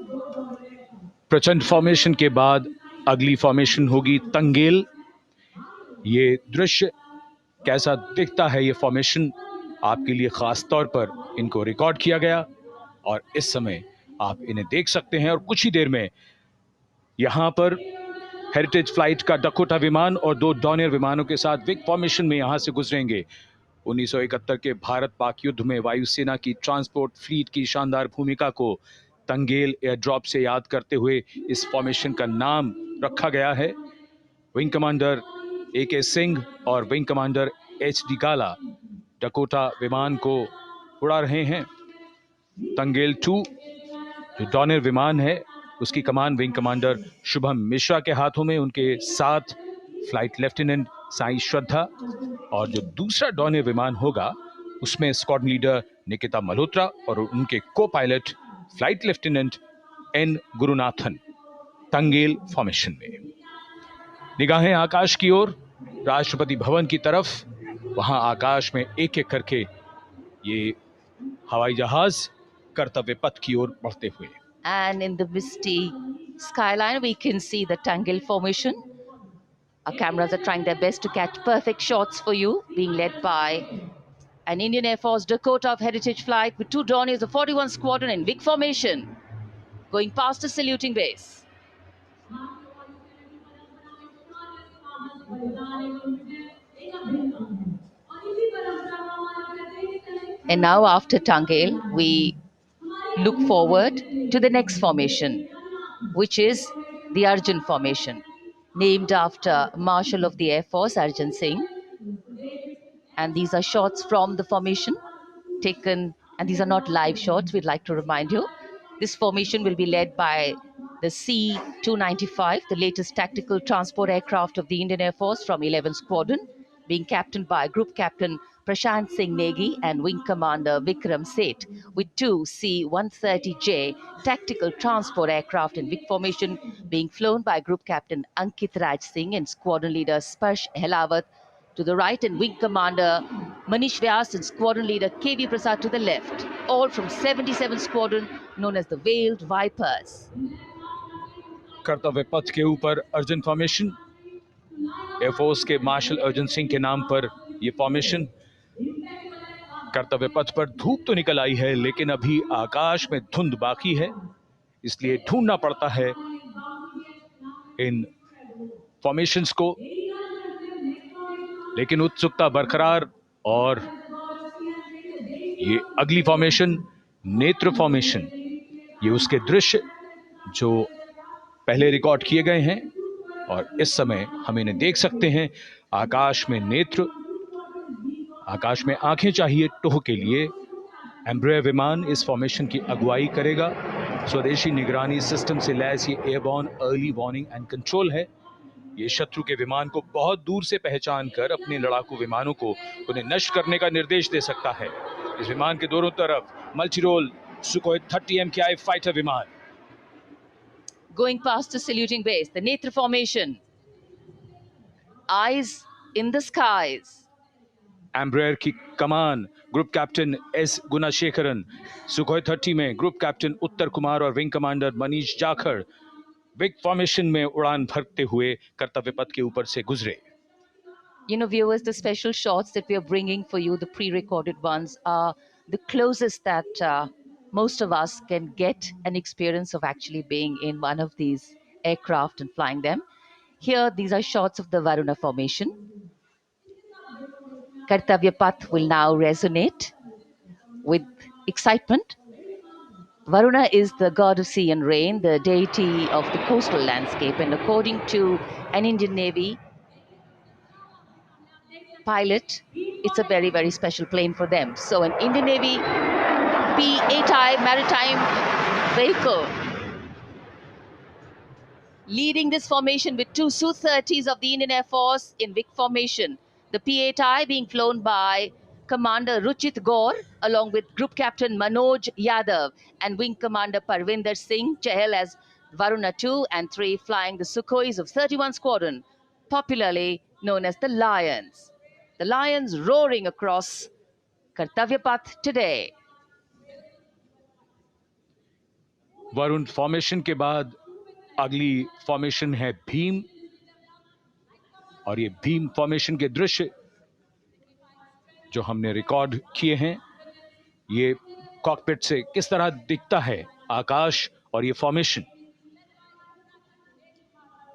प्रचंड formation के बाद अगली formation होगी तंगेल। ये दृश्य कैसा दिखता है, ये फॉर्मेशन आपके लिए खास तौर पर इनको रिकॉर्ड किया गया और इस समय आप इन्हें देख सकते हैं। और कुछ ही देर में यहां पर हेरिटेज फ्लाइट का डकोटा विमान और 2 डॉनियर विमानों के साथ विग फॉर्मेशन में यहां से गुजरेंगे। 1971 के भारत पाक युद्ध में वायुसेना की ट्रांसपोर्ट फ्लीट की शानदार भूमिका को तंगेल एयर ड्रॉप से याद करते हुए इस फॉर्मेशन का नाम रखा गया है। विंग कमांडर AK सिंह और विंग कमांडर HD गाला डकोटा विमान को उड़ा रहे हैं। तंगेल 2 जो डॉनियर विमान है उसकी कमान विंग कमांडर शुभम मिश्रा के हाथों में, उनके साथ फ्लाइट लेफ्टिनेंट साई श्रद्धा, और जो दूसरा डॉनियर विमान होगा उसमें स्क्वाड्रन लीडर निकिता मल्होत्रा और उनके को pilot flight lieutenant N Gurunathan. Tangail formation में निगाहें आकाश की ओर, राष्ट्रपति भवन की तरफ। वहां आकाश में एक एक करके ये हवाई जहाज कर्तव्य पथ की ओर बढ़ते हुए। And in the misty skyline, we can see the Tangle formation. Our cameras are trying their best to catch perfect shots for you, being led by an Indian Air Force Dakota of Heritage Flight with 2 Dorniers of 41 Squadron in big formation, going past a saluting base. And now after Tangle, we look forward to the next formation, which is the Arjun formation, named after Marshal of the Air Force Arjun Singh. And these are shots from the formation taken, and these are not live shots, we'd like to remind you. This formation will be led by the C-295, the latest tactical transport aircraft of the Indian Air Force from 11 Squadron, being captained by Group Captain Prashant Singh Negi and Wing Commander Vikram Seth, with 2 C-130J tactical transport aircraft in big formation being flown by Group Captain Ankit Raj Singh and Squadron Leader Sparsh Helawat to the right and Wing Commander Manish Vyas and Squadron Leader KV Prasad to the left, all from 77 Squadron known as the Veiled Vipers. कर्तव्य पथ के ऊपर Arjun formation, air force के martial Arjun Singh के नाम पर यह formation. कर्तव्य पथ पर धूप तो निकल आई है लेकिन अभी आकाश में धुंध बाकी है, इसलिए ढूंढना पड़ता है इन फॉर्मेशंस को, लेकिन उत्सुकता बरकरार। और ये अगली फॉर्मेशन नेत्र फॉर्मेशन, ये उसके दृश्य जो पहले रिकॉर्ड किए गए हैं और इस समय हम इन्हें देख सकते हैं। आकाश में नेत्र, आकाश में आंखें चाहिए टोह के लिए। एम्ब्रेयर विमान इस फॉर्मेशन की अगुवाई करेगा। स्वदेशी निगरानी सिस्टम से लैस ये airborne early warning and control है। ये शत्रु के विमान को बहुत दूर से पहचान कर अपने लड़ाकू विमानों को उन्हें नष्ट करने का निर्देश दे सकता है। इस विमान के दोनों तरफ multi role Sukhoi 30 MKI fighter विमान। Going past the saluting base, the Netra formation, eyes in the skies. Embraer की कमान ग्रुप कैप्टन S गुणाशेखरन, सुखोई 30 में ग्रुप कैप्टन उत्तर कुमार और wing commander Manish Jakhar big formation में उड़ान भरते हुए कर्तव्य पथ के ऊपर से गुजरे। You know, viewers, the special shots that we are bringing for you, the pre-recorded ones, are the closest that most of us can get an experience of actually being in one of these aircraft and flying them. Here, these are shots of the Varuna formation. Kartavya Path will now resonate with excitement. Varuna is the god of sea and rain, the deity of the coastal landscape, and according to an Indian Navy pilot, it's a very, very special plane for them. So an Indian Navy P-8I maritime vehicle leading this formation with two Su-30s of the Indian Air Force in Vic formation. The P-8I being flown by Commander Ruchit Gaur along with Group Captain Manoj Yadav and Wing Commander Parvinder Singh Chahal as Varuna 2 and 3 flying the Sukhois of 31 Squadron, popularly known as the Lions. The Lions roaring across Kartavya Path today. Varun formation के बाद अगली formation है भीम, और ये Bhim formation के दृश्य जो हमने रिकॉर्ड किए हैं, ये कॉकपिट से किस तरह दिखता है आकाश और ये फॉर्मेशन,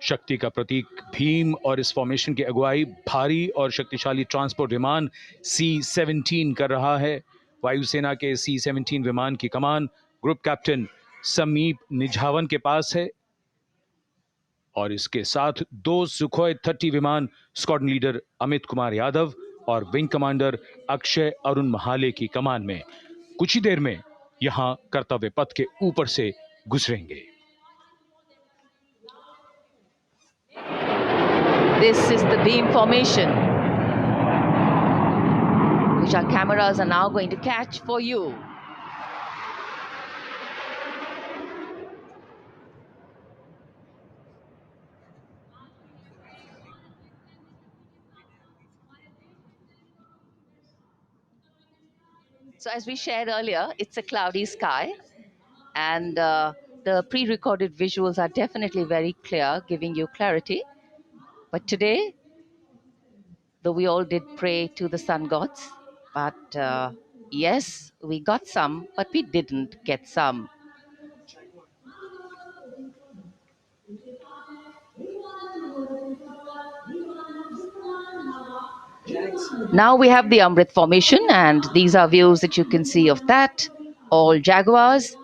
शक्ति का प्रतीक भीम, और इस फॉर्मेशन की अगुवाई भारी और शक्तिशाली ट्रांसपोर्ट विमान C-17 कर रहा है। वायुसेना के C-17 विमान की कमान ग्रुप कैप्टन समीप निझावन के पास है, और इसके साथ दो सुखोई 30 विमान स्क्वाड्रन लीडर अमित कुमार यादव और विंग कमांडर अक्षय अरुण महाले की कमान में कुछ ही देर में यहां कर्तव्य पथ के ऊपर से गुजरेंगे। This is the beam formation, which our cameras are now going to catch for you. So as we shared earlier, it's a cloudy sky, and the pre-recorded visuals are definitely very clear, giving you clarity. But today, though we all did pray to the sun gods, but yes, we got some, but we didn't get some. Now we have the Amrit formation, and these are views that you can see of that. All Jaguars.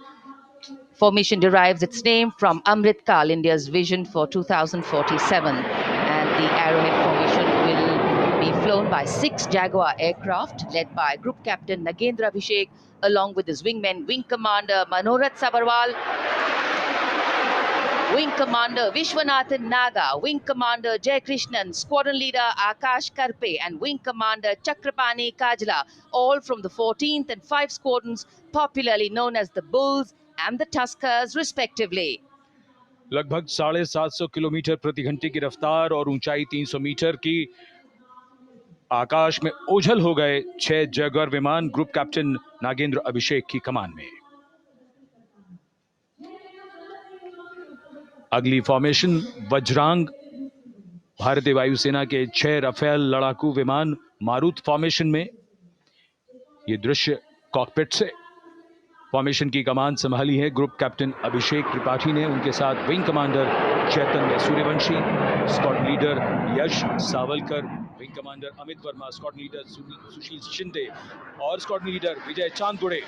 Formation derives its name from Amrit Kal, India's vision for 2047. And the Arrowhead formation will be flown by 6 Jaguar aircraft led by Group Captain Nagendra Abhishek along with his wingmen, Wing Commander Manorat Sabarwal, Wing Commander Vishwanathan Naga, Wing Commander Jay Krishnan, Squadron Leader Akash Karpe, and Wing Commander Chakrapani Kajla, all from the 14th and 5 squadrons, popularly known as the Bulls and the Tuskers, respectively. लगभग 750 kilometre प्रति घंटे की रफ्तार और ऊंचाई 300 metre की, आकाश में ओझल हो गए 6 जैगुआर विमान ग्रुप कैप्टन नागेंद्र अभिषेक की कमान में। अगली फॉर्मेशन वज्रांग, भारतीय वायुसेना के 6 राफेल लड़ाकू विमान मारुत फॉर्मेशन में। ये दृश्य कॉकपिट से। फॉर्मेशन की कमान संभाली है ग्रुप कैप्टन अभिषेक त्रिपाठी ने, उनके साथ wing commander Chaitanya Suryavanshi, squad leader Yash Savalkar, wing commander Amit Verma, squad leader Sushil Shinde और squad leader Vijay Chandgude.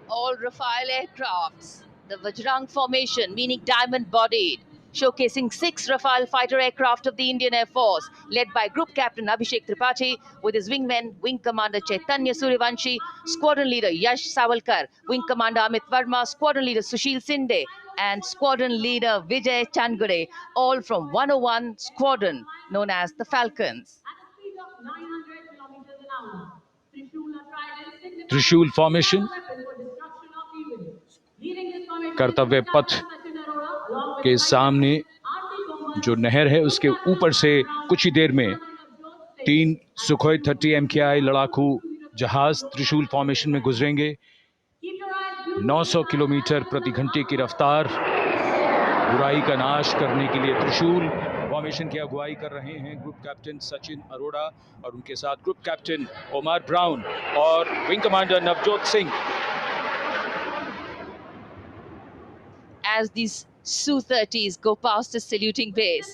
All Rafale aircrafts, the Vajrang formation, meaning diamond-bodied, showcasing 6 Rafale fighter aircraft of the Indian Air Force, led by Group Captain Abhishek Tripathi, with his wingmen, Wing Commander Chaitanya Suryavanshi, Squadron Leader Yash Savalkar, Wing Commander Amit Verma, Squadron Leader Sushil Sinde, and Squadron Leader Vijay Chandgure, all from 101 Squadron, known as the Falcons. त्रिशूल formation, कर्तव्य पथ के सामने जो नहर है उसके ऊपर से कुछ ही देर में 3 सुखोई 30 MKI लड़ाकू जहाज त्रिशूल फॉर्मेशन में गुजरेंगे। 900 किलोमीटर प्रति घंटे की रफ्तार, बुराई का नाश करने के लिए त्रिशूल फॉर्मेशन की अगुवाई कर रहे हैं ग्रुप कैप्टन सचिन अरोड़ा और उनके साथ ग्रुप कैप्टन ओमार ब्राउन और wing commander Navjot Singh. As these Su-30s go past the saluting base,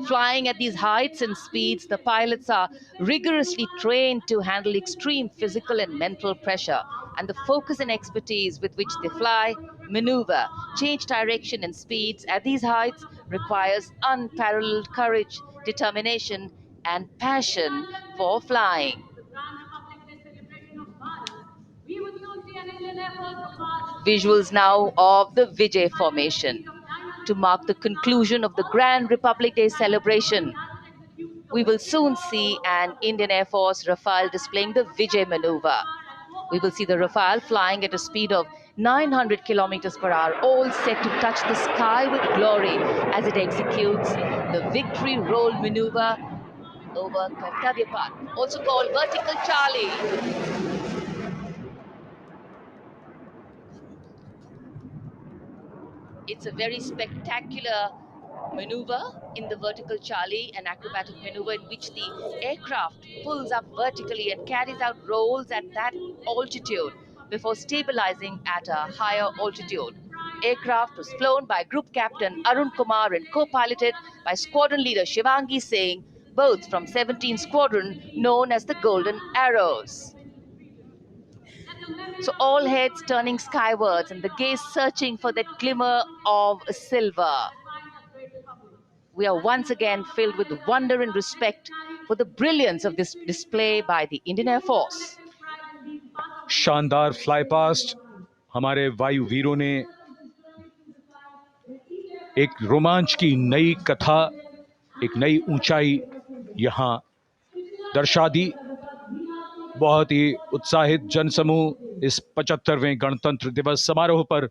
flying at these heights and speeds, the pilots are rigorously trained to handle extreme physical and mental pressure, and the focus and expertise with which they fly, maneuver, change direction and speeds at these heights requires unparalleled courage, determination, and passion for flying. Visuals now of the Vijay formation to mark the conclusion of the Grand Republic Day celebration. We will soon see an Indian Air Force Rafale displaying the Vijay maneuver. We will see the Rafale flying at a speed of 900 kilometers per hour, all set to touch the sky with glory as it executes the victory roll maneuver over Kartavya Path, also called Vertical Charlie. It's a very spectacular maneuver in the vertical Charlie, an acrobatic maneuver in which the aircraft pulls up vertically and carries out rolls at that altitude before stabilizing at a higher altitude. Aircraft was flown by Group Captain Arun Kumar and co-piloted by Squadron Leader Shivangi Singh, both from 17th Squadron, known as the Golden Arrows. So all heads turning skywards and the gaze searching for that glimmer of silver. We are once again filled with wonder and respect for the brilliance of this display by the Indian Air Force. शानदार fly past हमारे वायु वीरों ने एक रोमांच की नई कथा, एक नई ऊंचाई यहां दर्शा दी। बहुत ही उत्साहित जनसमूह इस 75वें गणतंत्र दिवस समारोह पर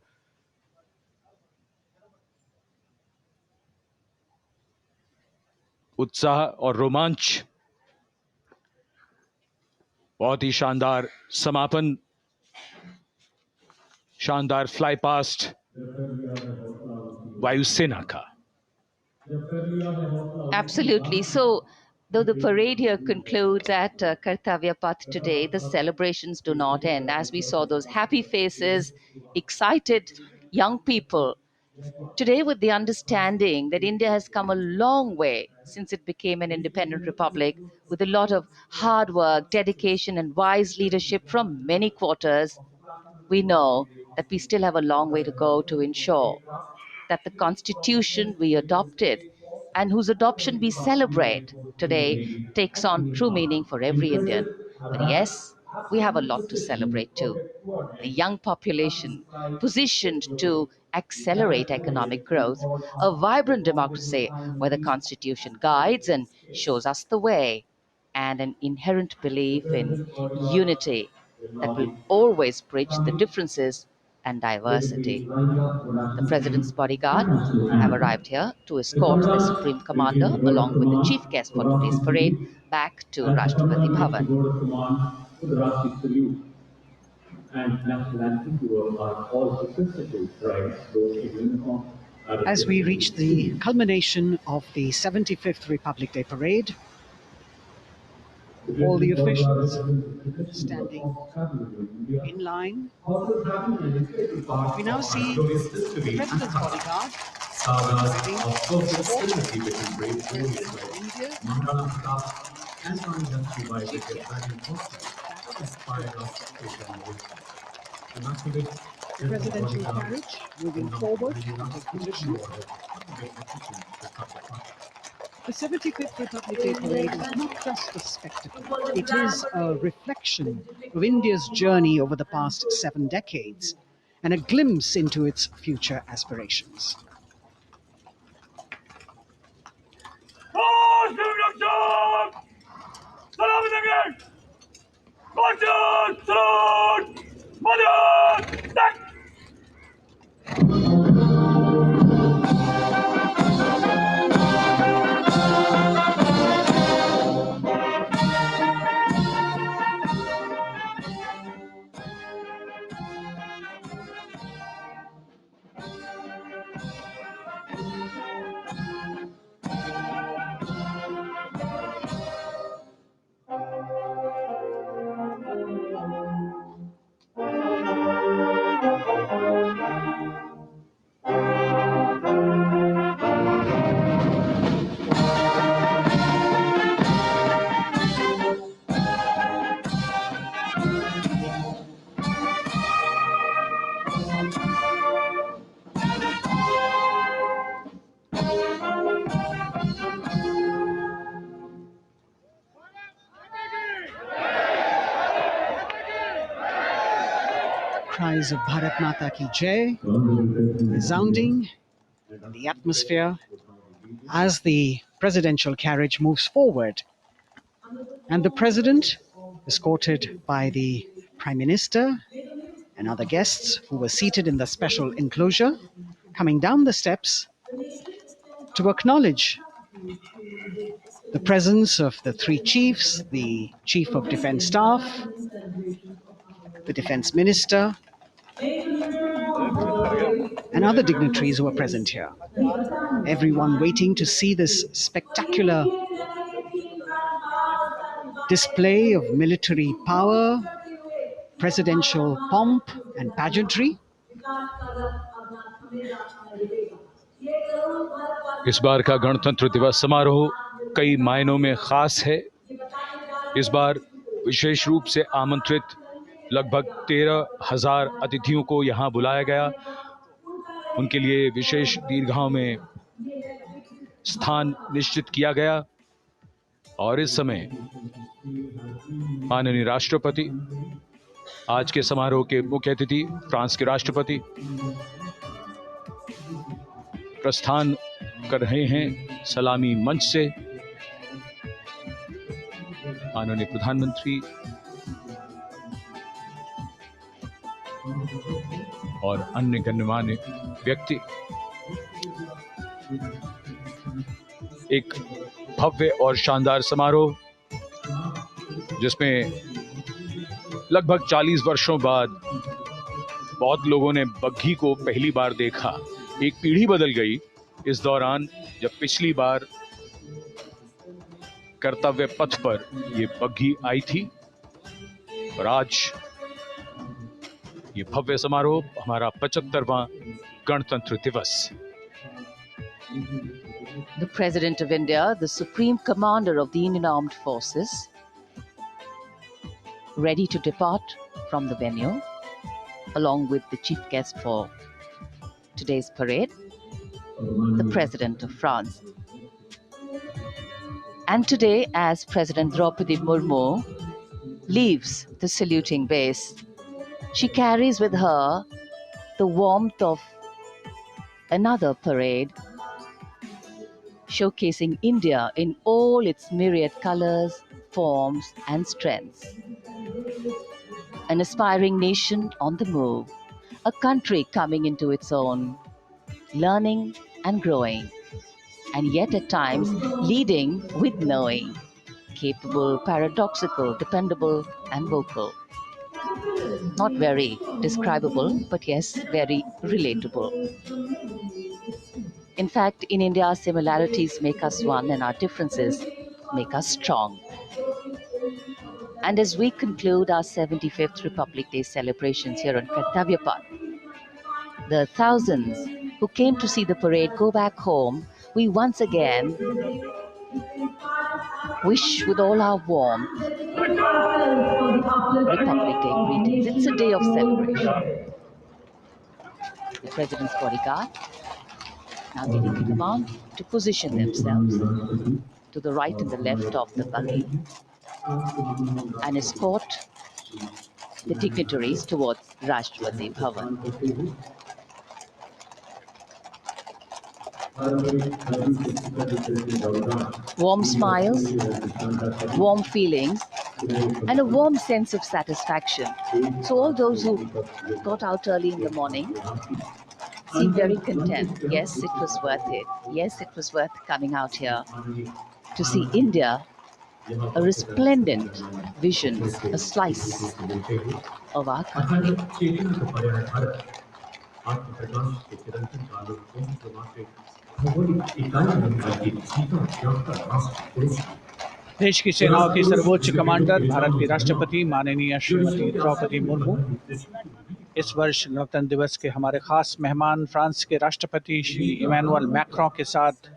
उत्साह और रोमांच, बहुत ही शानदार समापन, शानदार फ्लाई पास्ट वायुसेना का। Absolutely. So, though the parade here concludes at Kartavya Path today, the celebrations do not end. As we saw those happy faces, excited young people, today with the understanding that India has come a long way since it became an independent republic, with a lot of hard work, dedication, and wise leadership from many quarters, we know that we still have a long way to go to ensure that the constitution we adopted and whose adoption we celebrate today takes on true meaning for every Indian. But yes, we have a lot to celebrate too. The young population positioned to accelerate economic growth, a vibrant democracy where the constitution guides and shows us the way, and an inherent belief in unity that will always bridge the differences and diversity. The President's bodyguard have arrived here to escort the Supreme Commander along with the chief guest for today's parade back to Rashtrapati Bhavan. As we reach the culmination of the 75th Republic Day parade, all the officials standing in line. We now see the President's bodyguard arriving to escort the President of India, chief guest, back to the presidential carriage, moving forward to take position. The 75th Republic Day parade is not just a spectacle, it is a reflection of India's journey over the past 7 decades and a glimpse into its future aspirations. cries of Bharat Mata Ki Jai resounding in the atmosphere as the presidential carriage moves forward. And the president, escorted by the prime minister and other guests who were seated in the special enclosure, coming down the steps to acknowledge the presence of the three chiefs, the Chief of Defense Staff, the Defense Minister, and other dignitaries who are present here. Everyone waiting to see this spectacular display of military power, presidential pomp, and pageantry. इस बार का गणतंत्र दिवस समारोह कई मायनों में खास है। इस बार विशेष रूप से आमंत्रित लगभग 13,000 अतिथियों को यहां बुलाया गया। उनके लिए विशेष दीर्घाओं में स्थान निश्चित किया गया और इस समय माननीय राष्ट्रपति, आज के समारोह के मुख्य अतिथि फ्रांस के राष्ट्रपति प्रस्थान कर रहे हैं सलामी मंच से। माननीय प्रधानमंत्री और अन्य गणमान्य व्यक्ति एक भव्य और शानदार समारोह जिसमें लगभग 40 वर्षों बाद बहुत लोगों ने बग्घी को पहली बार देखा। एक पीढ़ी बदल गई इस दौरान, जब पिछली बार कर्तव्य पथ पर ये बग्घी आई थी और आज ये भव्य समारोह हमारा 75वां गणतंत्र दिवस। The President of India, the Supreme Commander of the Indian Armed Forces, ready to depart from the venue, along with the chief guest for today's parade, the President of France. And today, as President Draupadi Murmu leaves the saluting base, she carries with her the warmth of another parade, showcasing India in all its myriad colors, forms, and strengths. An aspiring nation on the move, a country coming into its own, learning and growing, and yet at times leading with knowing, capable, paradoxical, dependable, and vocal. Not very describable, but yes, very relatable. In fact, in India, similarities make us one and our differences make us strong. And as we conclude our 75th Republic Day celebrations here on Kartavya Path, the thousands who came to see the parade go back home, we once again wish with all our warmth Republic Day greetings. It's a day of celebration. The President's bodyguard now getting the command to position themselves to the right and the left of the buggy and escort the dignitaries towards Rashtrapati Bhavan. Warm smiles, warm feelings, and a warm sense of satisfaction. So all those who got out early in the morning seem very content. Yes, it was worth it. Yes, it was worth coming out here to see India, a resplendent vision, a slice of our country. देश की सेनाओं की सर्वोच्च commander Bharat की राष्ट्रपति माननीय श्रीमती द्रौपदी मुर्मू इस वर्ष गणतंत्र दिवस के हमारे खास मेहमान फ्रांस के राष्ट्रपति श्री इमैनुअल मैक्रों के साथ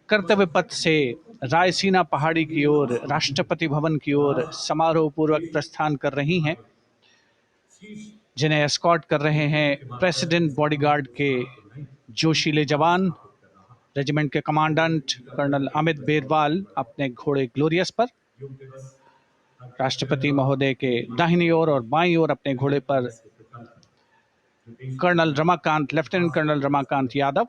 कर्तव्य पथ से रायसीना पहाड़ी की ओर राष्ट्रपति भवन की ओर समारोह पूर्वक प्रस्थान कर रही हैं, जिन्हें एस्कॉर्ट कर रहे हैं प्रेसिडेंट बॉडीगार्ड के जोशीले जवान, रेजिमेंट के कमांडेंट कर्नल अमित बेरवाल अपने घोड़े ग्लोरियस पर। राष्ट्रपति महोदय के दाहिनी ओर और बाईं ओर अपने घोड़े पर colonel Ramakant, lieutenant colonel Ramakant Yadav.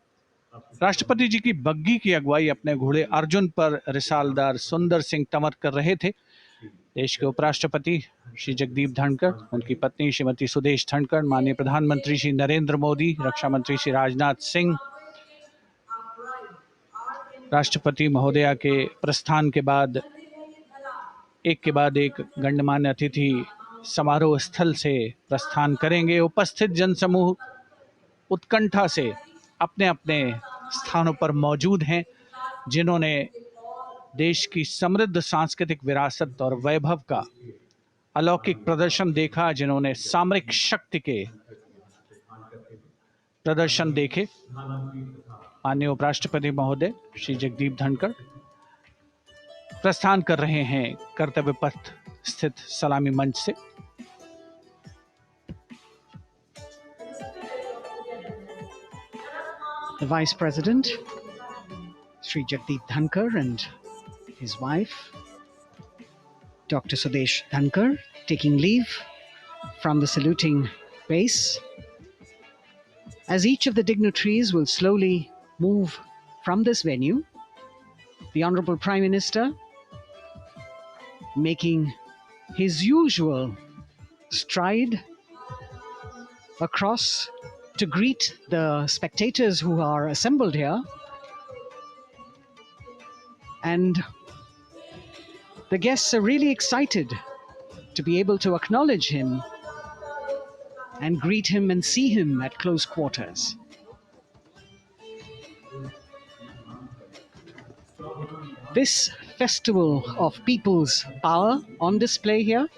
राष्ट्रपति जी की बग्गी की अगुवाई अपने घोड़े अर्जुन पर रिसालदार सुंदर सिंह तंवर कर रहे थे। देश के उपराष्ट्रपति श्री जगदीप धनखड़, उनकी पत्नी श्रीमती सुदेश धनखड़, माननीय प्रधानमंत्री श्री नरेंद्र मोदी, रक्षा मंत्री श्री राजनाथ सिंह, राष्ट्रपति महोदया के प्रस्थान के बाद एक गणमान्य अतिथि समारोह स्थल से प्रस्थान करेंगे। उपस्थित जनसमूह उत्कंठा से अपने अपने स्थानों पर मौजूद हैं, जिन्होंने देश की समृद्ध सांस्कृतिक विरासत और वैभव का अलौकिक प्रदर्शन देखा, जिन्होंने सामरिक शक्ति के प्रदर्शन देखे। माननीय उपराष्ट्रपति महोदय श्री जगदीप धनखड़ प्रस्थान कर रहे हैं कर्तव्य पथ स्थित सलामी मंच से। The Vice President, Sri Jagdeep Dhankar, and his wife, Dr. Sudesh Dhankar, taking leave from the saluting base. As each of the dignitaries will slowly move from this venue, the Honorable Prime Minister making his usual stride across to greet the spectators who are assembled here. And the guests are really excited to be able to acknowledge him and greet him and see him at close quarters. This festival of people's power on display here,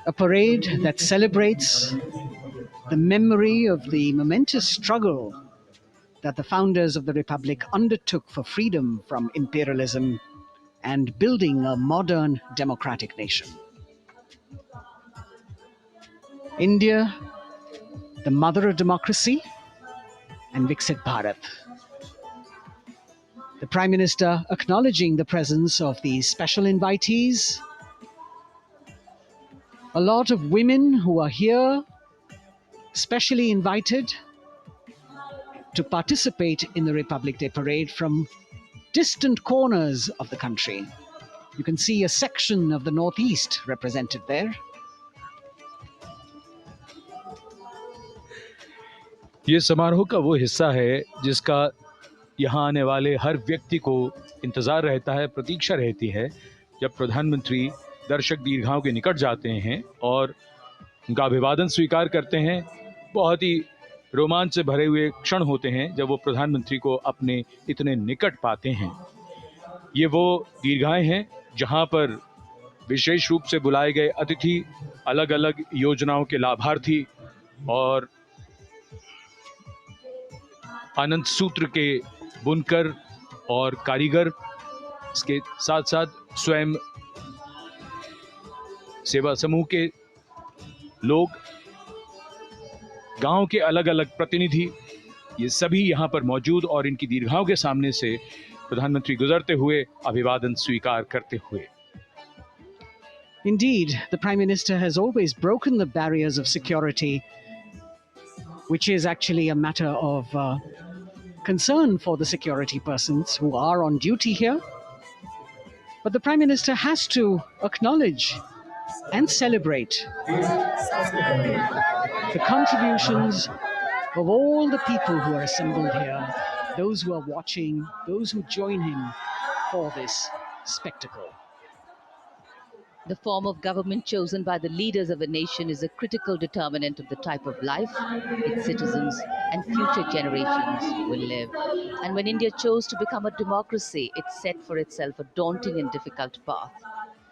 a parade that celebrates the memory of the momentous struggle that the founders of the Republic undertook for freedom from imperialism and building a modern democratic nation. India, the mother of democracy, and Viksit Bharat. The Prime Minister acknowledging the presence of these special invitees, a lot of women who are here, specially invited to participate in the Republic Day Parade from distant corners of the country. You can see a section of the Northeast represented there. ये समारोह का वो हिस्सा है जिसका यहाँ आने वाले हर व्यक्ति को इंतज़ार रहता है, प्रतीक्षा रहती है, जब प्रधानमंत्री दर्शक दीर्घाओं के निकट जाते हैं और उनका अभिवादन स्वीकार करते हैं। बहुत ही रोमांच से भरे हुए क्षण होते हैं जब वो प्रधानमंत्री को अपने इतने निकट पाते हैं। ये वो दीर्घाएं हैं जहां पर विशेष रूप से बुलाए गए अतिथि, अलग अलग योजनाओं के लाभार्थी और आनंद सूत्र के बुनकर और कारीगर, इसके साथ साथ स्वयं सेवा समूह के लोग, गांव के अलग अलग प्रतिनिधि, ये सभी यहाँ पर मौजूद और इनकी दीर्घाओं के सामने से प्रधानमंत्री गुजरते हुए अभिवादन स्वीकार करते हुए। Indeed, the Prime Minister has always broken the barriers of security, which is actually a matter of concern for the security persons who are on duty here. But the Prime Minister has to acknowledge and celebrate the contributions of all the people who are assembled here, those who are watching, those who join him for this spectacle. The form of government chosen by the leaders of a nation is a critical determinant of the type of life its citizens and future generations will live. And when India chose to become a democracy, it set for itself a daunting and difficult path.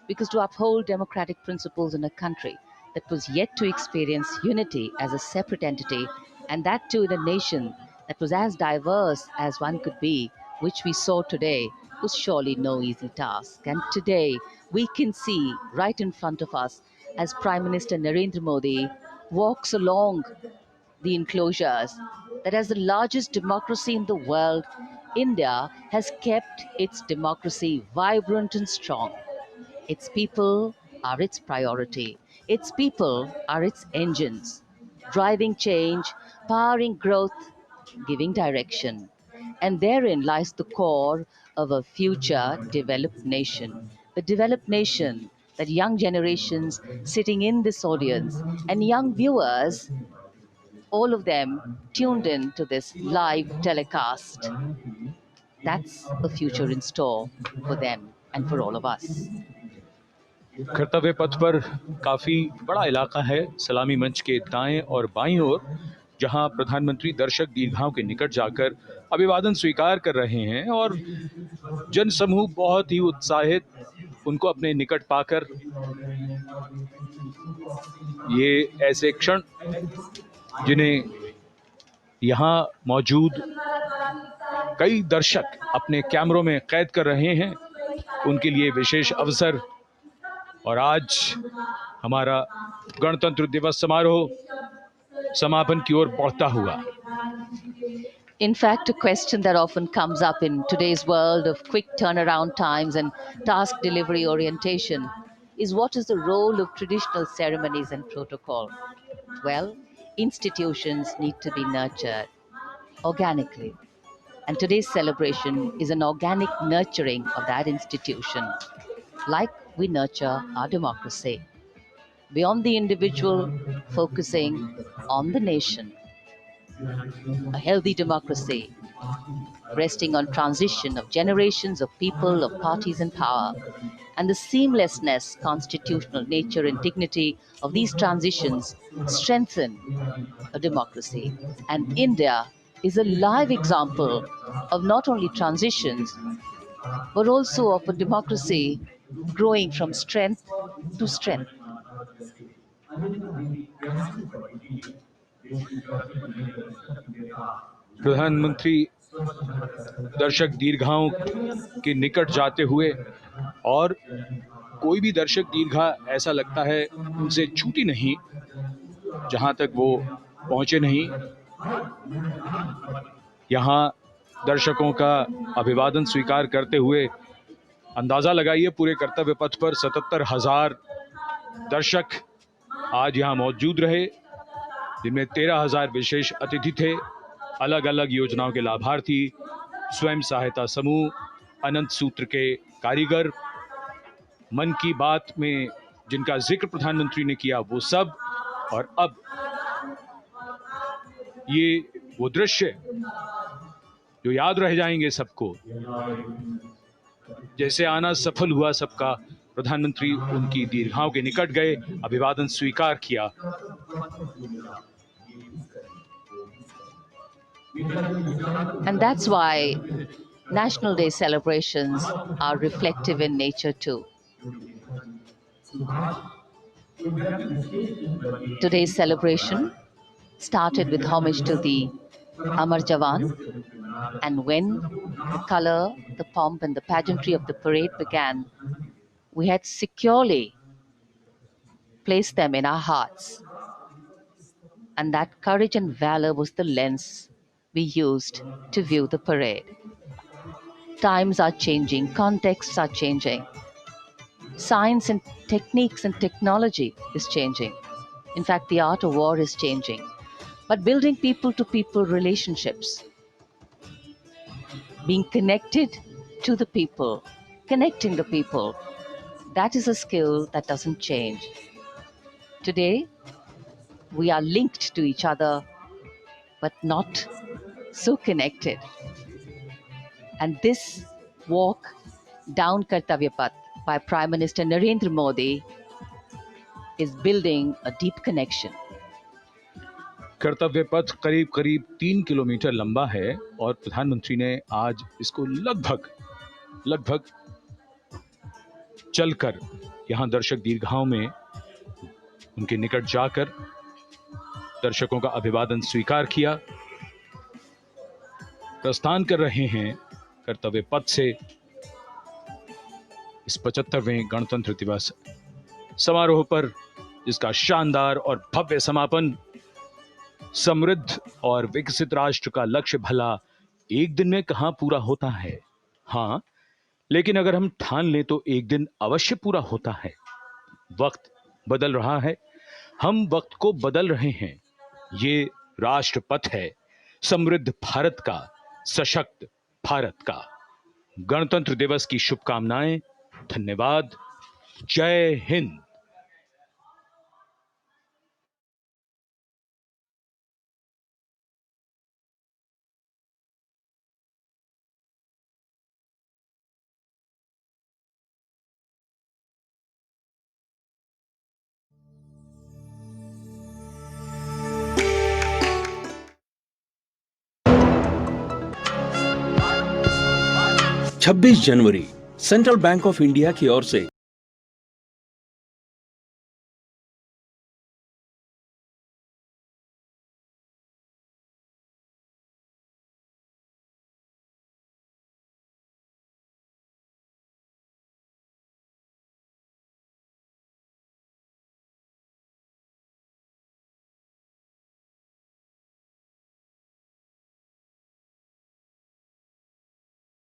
Because to uphold democratic principles in a country that was yet to experience unity as a separate entity, and that too in a nation that was as diverse as one could be, which we saw today, was surely no easy task. And today, we can see right in front of us as Prime Minister Narendra Modi walks along the enclosures that as the largest democracy in the world, India has kept its democracy vibrant and strong. Its people are its priority. Its people are its engines, driving change, powering growth, giving direction. And therein lies the core of a future developed nation. The developed nation that young generations sitting in this audience and young viewers, all of them tuned in to this live telecast. That's a future in store for them and for all of us. कर्तव्य पथ पर काफी बड़ा इलाका है, सलामी मंच के दाएं और बाईं ओर, जहां प्रधानमंत्री दर्शक दीर्घाओं के निकट जाकर अभिवादन स्वीकार कर रहे हैं और जनसमूह बहुत ही उत्साहित उनको अपने निकट पाकर। ये ऐसे क्षण जिन्हें यहाँ मौजूद कई दर्शक अपने कैमरों में कैद कर रहे हैं, उनके लिए विशेष अवसर। और आज हमारा गणतंत्र दिवस समारोह समापन की ओर बढ़ता हुआ। In fact, a question that often comes up in today's world of quick turnaround times and task delivery orientation is what is the role of traditional ceremonies and protocol? Well, institutions need to be nurtured organically. And today's celebration is an organic nurturing of that institution, like we nurture our democracy. Beyond the individual, focusing on the nation. A healthy democracy resting on transition of generations of people, of parties in power, and the seamlessness, constitutional nature, and dignity of these transitions strengthen a democracy. And India is a live example of not only transitions, but also of a democracy growing from strength to strength. प्रधानमंत्री दर्शक दीर्घाओं के निकट जाते हुए, और कोई भी दर्शक दीर्घा ऐसा लगता है उनसे छूटी नहीं जहां तक वो पहुंचे नहीं। यहां दर्शकों का अभिवादन स्वीकार करते हुए अंदाजा लगाइए, पूरे कर्तव्य पथ पर 77,000 दर्शक आज यहां मौजूद रहे, जिनमें 13,000 विशेष अतिथि थे, अलग अलग योजनाओं के लाभार्थी, स्वयं सहायता समूह, अनंत सूत्र के कारीगर, मन की बात में जिनका जिक्र प्रधानमंत्री ने किया वो सब। और अब ये वो दृश्य जो याद रह जाएंगे सबको, जैसे आना सफल हुआ सबका, प्रधानमंत्री उनकी दीर्घाओं के निकट गए, अभिवादन स्वीकार किया। And that's why National Day celebrations are reflective in nature too. Today's celebration started with homage to the Amar Jawan, and when the color, the pomp, and the pageantry of the parade began, we had securely placed them in our hearts. And that courage and valor was the lens we used to view the parade. Times are changing, contexts are changing, science and techniques and technology is changing. In fact, the art of war is changing. But building people to people relationships, being connected to the people, connecting the people, that is a skill that doesn't change. Today, we are linked to each other, but not so connected. And this walk down Kartavya Path by Prime Minister Narendra Modi is building a deep connection. कर्तव्य पथ करीब करीब 3 kilometre लंबा है और प्रधानमंत्री ने आज इसको लगभग चलकर यहां दर्शक दीर्घाओं में उनके निकट जाकर दर्शकों का अभिवादन स्वीकार किया। प्रस्थान कर रहे हैं कर्तव्य पथ से इस 75वें गणतंत्र दिवस समारोह पर, जिसका शानदार और भव्य समापन समृद्ध और विकसित राष्ट्र का लक्ष्य भला एक दिन में कहां पूरा होता है। हाँ, लेकिन अगर हम ठान लें तो एक दिन अवश्य पूरा होता है। वक्त बदल रहा है, हम वक्त को बदल रहे हैं। ये राष्ट्रपथ है समृद्ध भारत का, सशक्त भारत का। गणतंत्र दिवस की शुभकामनाएं। धन्यवाद। जय हिंद। छब्बीस जनवरी सेंट्रल बैंक ऑफ इंडिया की ओर से